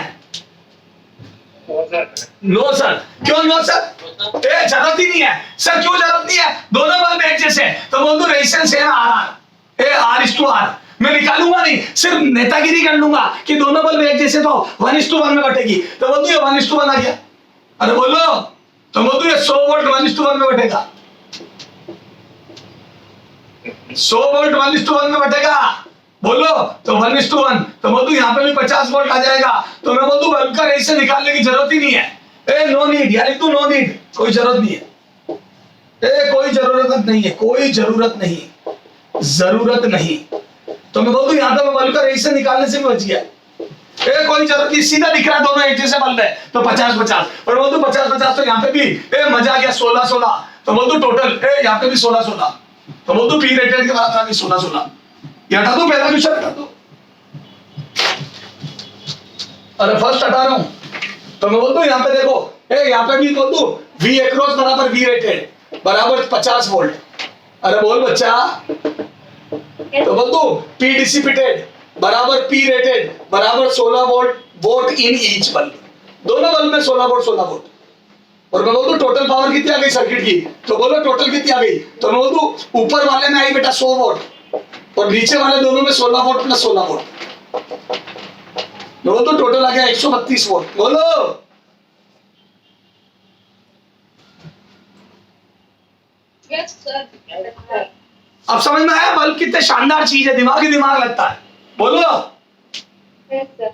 No sir. क्यों नो सर? जरूरत ही नहीं है सर। क्यों जरूरत नहीं है? दोनों बल्ब एक जैसे, तो बोल दो रेजिस्टेंस है आर, ए आर इस टू आर, मैं निकालूंगा नहीं, सिर्फ नेतागिरी कर लूंगा कि दोनों बल्ब एक जैसे तो 1:1 में बटेगी, तो बोल दो ये 1:1 आ गया। अरे बोलो, तो बोल दो ये 100 वोल्ट 1:1 में बटेगा, 100 वोल्ट 1:1 में बटेगा, बोलो तो 1:1, तो बोल दो यहाँ पे भी 50 वोल्ट आ जाएगा, तो मैं बोल दू बल्ब का रेजिस्टेंस निकालने की जरूरत ही नहीं है। ए नो नीड, यानी तू नो नीड, कोई जरूरत नहीं है, ए कोई जरूरत नहीं है, कोई जरूरत नहीं, जरूरत नहीं, तो मैं बोल दूं यहाँ पे मैं बल्ब का रेजिस्टेंस निकालने से भी बच गया। ए कोई जरूरत नहीं, सीधा दिख रहा है दोनों एक जैसे बल्ब है, तो 50-50, और बोल दूं 50-50, तो यहाँ पे भी ए मजा आ गया 16-16, तो बोल दूं टोटल ए यहाँ पे भी 16-16, तो बोल दूं पी रेटेड के बराबर आ गई 16-16। ये हटा दूं, पहला क्वेश्चन हटा दूं, अरे फर्स्ट हटा रहा हूं, तो मैं बोल दूं यहाँ पे देखो ए यहाँ पे भी बोल दूं वी एक्रॉस बराबर वी रेटेड बराबर 50 वोल्ट। अरे बोल बच्चा, तो बोल दो P डिसिपेटेड बराबर P रेटेड बराबर 16 वोल्ट इन ईच बल्ब, दोनों बल्ब में 16 वोल्ट, और मैं बोल दूं टोटल पावर कितनी आ गई सर्किट की, तो बोलो टोटल कितनी आ गई, तो मैं बोल दूं ऊपर वाले में आई बेटा 100 वोल्ट, और नीचे वाले दोनों में 16 वोल्ट प्लस 16 वोल्ट, मैं बोल दूं टोटल आ गया 132 वोल्ट। बोलो यस सर। अब समझ में आया बल्ब कितने शानदार चीज है, दिमाग ही दिमाग लगता है। बोलो यस सर।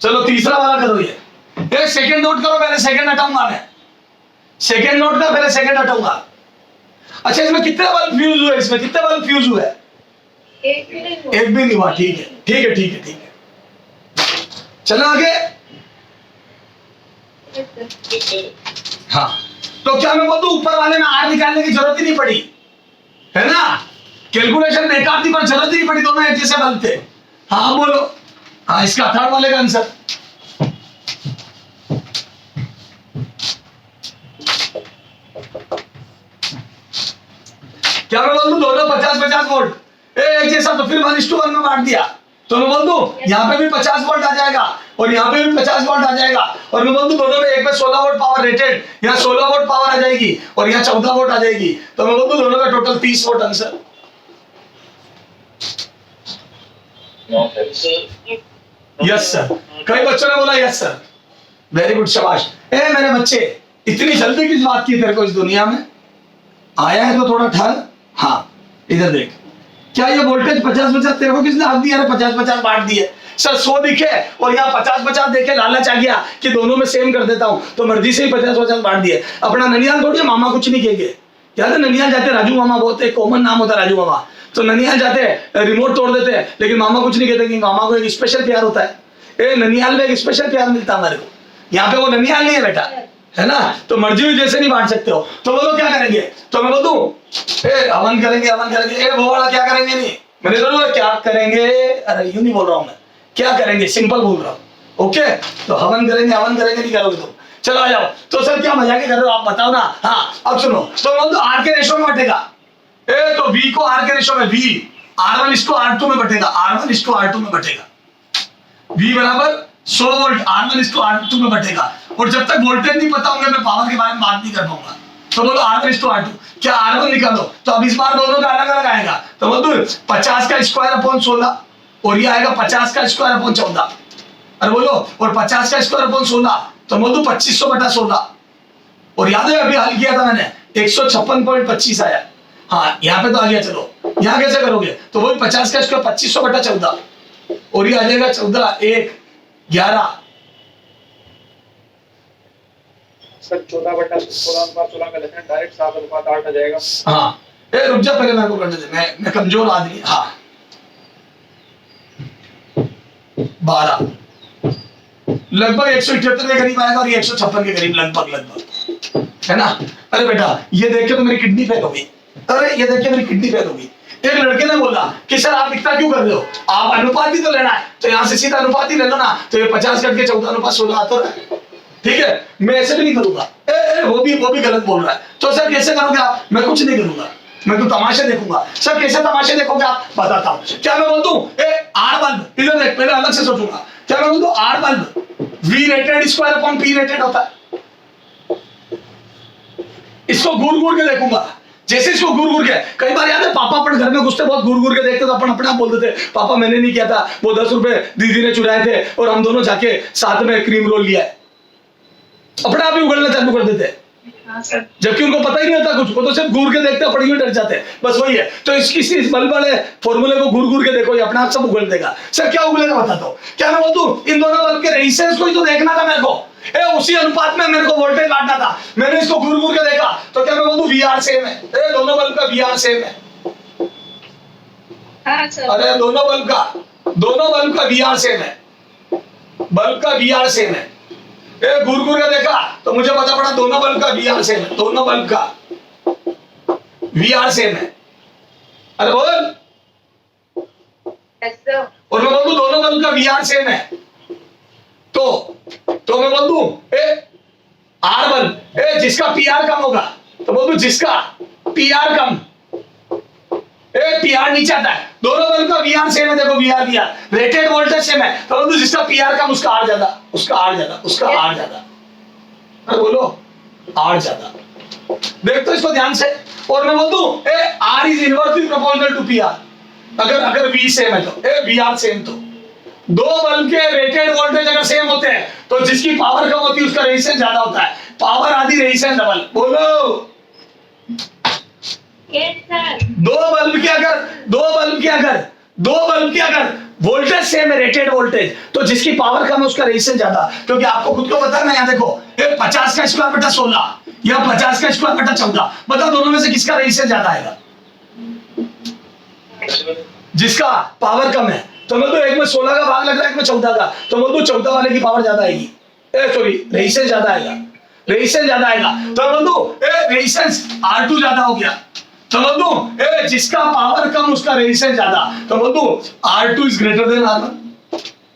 चलो तीसरा वाला करो, ये सेकंड नोट करो, पहले सेकंड हटाऊंगा मैं, सेकंड नोट का पहले सेकंड हटाऊंगा। अच्छा इसमें कितने बल्ब फ्यूज हुए? इसमें कितने बल्ब फ्यूज हुए? एक भी नहीं हुआ। एक भी नहीं हुआ। ठीक है ठीक है ठीक है ठीक है, चलो आगे। Yes sir. हाँ तो क्या मैं बोल दूं ऊपर वाले में आर निकालने की जरूरत ही नहीं पड़ी, है ना? कैलकुलेशन बेकार थी पर जरूरत ही नहीं पड़ी, दोनों एक जैसे बल्ब थे। हाँ बोलो, हाँ इसका थर्ड वाले का आंसर। क्या मैं बोल दूं दोनों 50-50 वोल्ट एक जैसा, तो फिर 1:1 में बांट दिया, तो मैं बोल दूं यहाँ पे भी 50 वोल्ट आ जाएगा और यहाँ पे भी 50 वोल्ट आ जाएगा, और मैं बोल दूं दोनों में एक में 16 वोल्ट पावर रेटेड, यहाँ 16 वोल्ट पावर आ जाएगी और यहाँ 14 वोल्ट आ जाएगी, तो मैं बोल दूं दोनों का total 30 volt answer. Yes sir, कई बच्चों ने बोला यस सर, वेरी गुड, शाबाश। ए मेरे बच्चे, इतनी जल्दी किस बात की तेरे को इस दुनिया में? आया है तो थोड़ा ठहर। हाँ इधर देख, क्या ये वोल्टेज 50-50 तेरे को किसने हक दिया? 50-50 बांट दिए सर, 100 दिखे और यहाँ 50-50 देखे, लालच आ गया कि दोनों में सेम कर देता हूँ, तो मर्जी से ही 50-50 बांट दिए। अपना ननियाल थोड़ी, मामा कुछ नहीं कहेंगे, याद है ननियाल जाते राजू मामा, बहुत एक कॉमन नाम होता है राजू मामा, तो ननियाल जाते रिमोट तोड़ देते हैं, लेकिन मामा कुछ नहीं कहते कि मामा को एक स्पेशल प्यार होता है। ए ननियाल में एक स्पेशल प्यार मिलता है हमारे को, यहाँ पे वो ननियाल नहीं है बेटा, है ना, तो मर्जी हुई जैसे नहीं बांट सकते हो। तो बोलो क्या करेंगे, तो मैं बोलूं ए हवन करेंगे, हवन करेंगे, ए वो वाला क्या करेंगे, नहीं मैंने बोला क्या करेंगे, अरे यूं नहीं बोल रहा हूं मैं, क्या करेंगे सिंपल बोल रहा हूं। ओके, तो हवन करेंगे, हवन करेंगे नहीं करोगे तुम, चलो आ जाओ। तो सर क्या मजाक कर रहे हो आप बताओ ना। हाँ अब सुनो, तो मैं तो आर के रेशो में बटेगा, ए तो वी को आर के रेशो में, वी R1 इसको R2 में बटेगा, R1 इसको R2 में बटेगा, V बराबर 100 वोल्ट, R1 इसको R2 में बटेगा। और जब तक वोल्टेज नहीं पता होंगे मैं पावर के बारे में बात नहीं कर पाऊंगा। तो बोलो R1 इसको R2, क्या R1 निकालो, तो अब इस बार दोनों का अलग अलग आएगा। तो बोलो 50 का स्क्वायर अपॉन 16 और ये आएगा 50 का स्क्वायर अपॉन 14। अरे बोलो, और 50 का स्क्वायर अपॉन 16 तो बोलो 2500 बटा 16। और याद है अभी हल किया था मैंने, 156.25 आया। हाँ यहाँ पे तो आ गया, चलो यहाँ कैसे करोगे, तो वही 50 का स्क्वायर 2500 बटा 14 और ये आ जाएगा 14 1 11। सर 14 बटा 16 का लेते हैं डायरेक्ट 7:8 आ जाएगा। हाँ ए रुक जा पहले मेरे को करने दे, मैं कमजोर आदमी। हाँ 12 लगभग 178 के करीब आएगा और ये 156 के करीब लगभग, है ना। अरे बेटा ये देख के तो मेरी किडनी फेल हो गई, अरे ये देख के मेरी किडनी फेल हो गई। एक लड़के ने बोला कि सर आप इतना क्यों कर रहे हो, आप अनुपात ही तो लेना है, तो यहाँ से सीधा अनुपात ही ले लो ना, तो ये 50 कट के 14:16 आता है। ठीक है, मैं ऐसे भी नहीं करूंगा, वो भी गलत बोल रहा है। तो सर कैसे करोगे आप, मैं कुछ नहीं करूंगा, मैं तो तमाशे देखूंगा। सर कैसे तमाशे देखोगे आप, बताता हूँ। क्या मैं बोल दूं आर बल्ब, इधर देख, पहले अलग से सोचूंगा। क्या मैं बोल दूं R bulb V rated square upon P rated होता है, इसको घूर घूर के देखूंगा। जैसे इसको घूर घूर के, कई बार याद है पापा अपन घर में घुसते बहुत घूर घूर के देखते, तो अपन अपने आप बोलते थे पापा मैंने नहीं किया था, वो 10 रुपए दीदी ने चुराए थे और हम दोनों जाके साथ में क्रीम रोल लिया है, अपने आप ही उगलना चालू कर देते, जबकि उनको पता ही नहीं होता कुछ, वो तो सिर्फ घूर के देखते हैं, पड़ी हुई डर जाते हैं, बस वही है। तो इस बल्ब वाले फॉर्मूले को घूर घूर के देखो, ये अपने आप सब उगल देगा। सर क्या उगलेगा बताता हूँ। क्या मैं बोलूं इन दोनों बल्ब के रेजिस्टेंस को ही तो देखना था मेरे को, उसी अनुपात में मेरे को वोल्टेज काटना था, मैंने इसको घूर घूर के देखा। तो क्या मैं बोलूं VR सेम है, दोनों बल्ब का VR सेम है। हाँ सर, अरे दोनों बल्ब का VR सेम है, बल्ब का VR सेम है। घूर घूर के देखा तो मुझे पता पड़ा दोनों बल्ब का VR सेम है, दोनों बल्ब का VR सेम है। अरे बोल, yes sir, और मैं बोलूं दोनों बल्ब का VR सेम है, तो मैं बोल दूं आर बल्ब जिसका PR कम होगा, तो बोल दूं जिसका PR कम, PR नीचे आता है, दोनों बल्ब का VR सेम है। देखो VR रेटेड वोल्टेज सेम है, तो बोल दूं जिसका PR कम उसका R ज्यादा, उसका R ज्यादा, उसका R ज्यादा। अरे बोलो R ज्यादा, देख तो इसको ध्यान से। और मैं बोल दूं R is inversely proportional to PR, अगर V सेम है तो VR सेम, तो दो बल्ब के रेटेड वोल्टेज अगर सेम होते हैं तो जिसकी पावर कम होती है उसका रेजिस्टेंस ज्यादा होता है, पावर आधी रेजिस्टेंस डबल। बोलो yes sir, दो बल्ब के अगर वोल्टेज सेम है, रेटेड वोल्टेज, तो जिसकी पावर कम है उसका रेजिस्टेंस ज्यादा, क्योंकि आपको खुद को पता है ना। यहाँ देखो 50 का स्क्वायर बटा 16 या 50 का स्क्वायर बटा 14, बताओ दोनों में से किसका रेजिस्टेंस ज्यादा आएगा, जिसका पावर कम है। तो मैं तो एक में 16 का भाग लग रहा है, एक में 14 का, तो मैं तो 14 वाले की पावर ज्यादा आएगी, सॉरी रेजिस्टेंस ज्यादा आएगा, रेजिस्टेंस ज्यादा आएगा। तो मैं तो रेजिस्टेंस R2 ज्यादा हो गया, तो मैं तो जिसका पावर कम उसका रेजिस्टेंस ज्यादा, तो मैं तो R2 is greater than R1,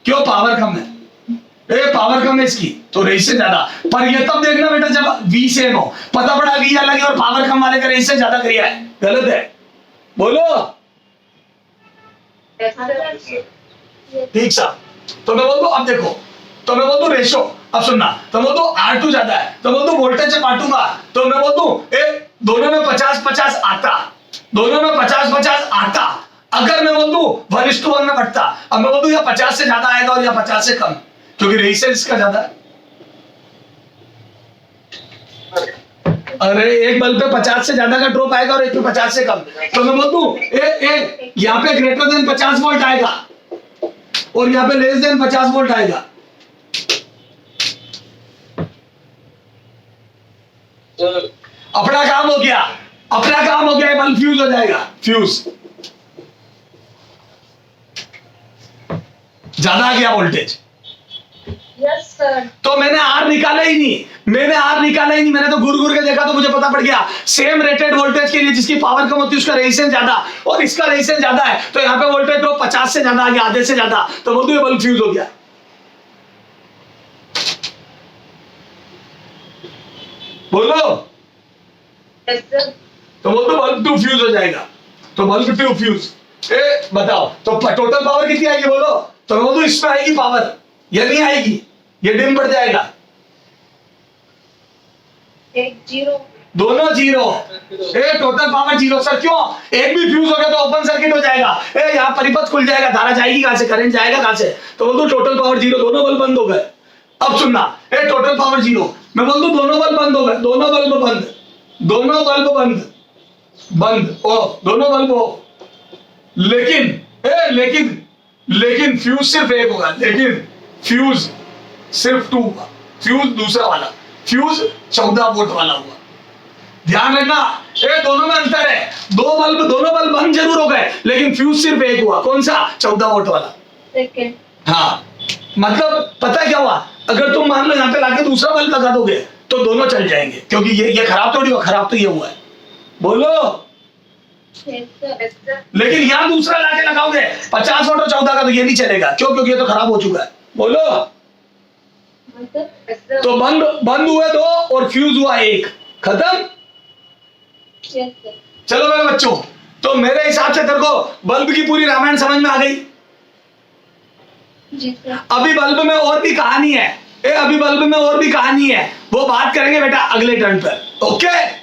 क्यों पावर कम है, पावर कम है इसकी तो रेजिस्टेंस ज्यादा। पर ये तब देखना बेटा जब V सेम हो, पता पड़ा V अलग है और पावर कम वाले का रेजिस्टेंस ज्यादा किया है, गलत है। बोलो yes sir, ठीक साहब। तो मैं बोल दूं अब देखो, तो मैं बोल दूं रेशो, अब सुनना, तो बोल दूं R2 ज्यादा है, तो बोल दूं वोल्टेज से बांटूंगा, तो मैं बोल दूं दोनों में 50-50 आता, दोनों में 50-50 आता। अगर मैं बोल दूं 1:1 में बटता, अब मैं बोल दूं या 50 से ज्यादा आएगा और या 50 से कम, क्योंकि रेजिस्टेंस का ज्यादा है। अरे एक बल्ब पे 50 से ज्यादा का ड्रॉप आएगा और एक पे 50 से कम, तो मैं बोल दूं यहाँ पे ग्रेटर देन 50 वोल्ट आएगा और यहाँ पे लेस देन 50 वोल्ट आएगा। अपना काम हो गया, बल्ब फ्यूज हो जाएगा, फ्यूज ज्यादा आ गया वोल्टेज, यस सर। तो मैंने आर निकाला ही नहीं, मैंने तो घूर के देखा तो मुझे पता पड़ गया सेम रेटेड वोल्टेज के लिए जिसकी पावर कम होती है उसका रेजिस्टेंस ज्यादा और इसका रेजिस्टेंस ज्यादा है, तो यहाँ पे वोल्टेज ड्रॉप 50 से ज्यादा आ गया, आधे से ज्यादा, तो बोल दो ये बल्ब फ्यूज हो गया। बोलो, यस सर। तो बोल दो बल्ब 2 फ्यूज हो जाएगा, तो बल्ब 2 फ्यूज। ए बताओ तो टोटल पावर कितनी आएगी बोलो, तो मैं बोल दूं इसमें आएगी पावर, ये नहीं आएगी, ये डिम बढ़ जाएगा। 1 0। दोनों जीरो। ए टोटल पावर जीरो। सर क्यों? एक भी फ्यूज हो गया तो ओपन सर्किट हो जाएगा, ए यहाँ परिपथ खुल जाएगा, धारा जाएगी कहां से, करंट जाएगा कहां से, तो बोल दो टोटल पावर जीरो, दोनों बल्ब बंद हो गए। अब सुनना, ए टोटल पावर जीरो, मैं बोल दूं दोनों बल्ब बंद हो गए, दोनों बल्ब बंद, दोनों बल्ब बंद, बंद ओ दोनों बल्ब हो, लेकिन फ्यूज सिर्फ एक होगा, लेकिन फ्यूज सिर्फ 2 होगा, फ्यूज दूसरा वाला, फ्यूज 14 वोल्ट वाला हुआ। ध्यान रखना, ये दोनों में अंतर है, दोनों बल्ब बंद जरूर हो गए लेकिन फ्यूज सिर्फ एक हुआ, कौन सा? 14 वोल्ट वाला। सेकंड। हाँ, मतलब पता है क्या हुआ, अगर तुम मान लो यहाँ पे लाके दूसरा बल्ब लगा दोगे तो दोनों चल जाएंगे, क्योंकि ये खराब थोड़ी हुआ, खराब तो ये हुआ है। बोलो। Yes sir. लेकिन यहाँ दूसरा लाके लगाओगे 50 वोल्ट और 14 का, तो ये नहीं चलेगा, क्यों? क्योंकि ये तो खराब हो चुका है। बोलो। Yes sir. तो बंद हुए 2 और फ्यूज हुआ 1, खत्म। Yes sir. चलो मेरे बच्चों, तो मेरे हिसाब से तेरे को बल्ब की पूरी रामायण समझ में आ गई। जी सर। अभी बल्ब में और भी कहानी है, वो बात करेंगे बेटा अगले टर्न पर। ओके।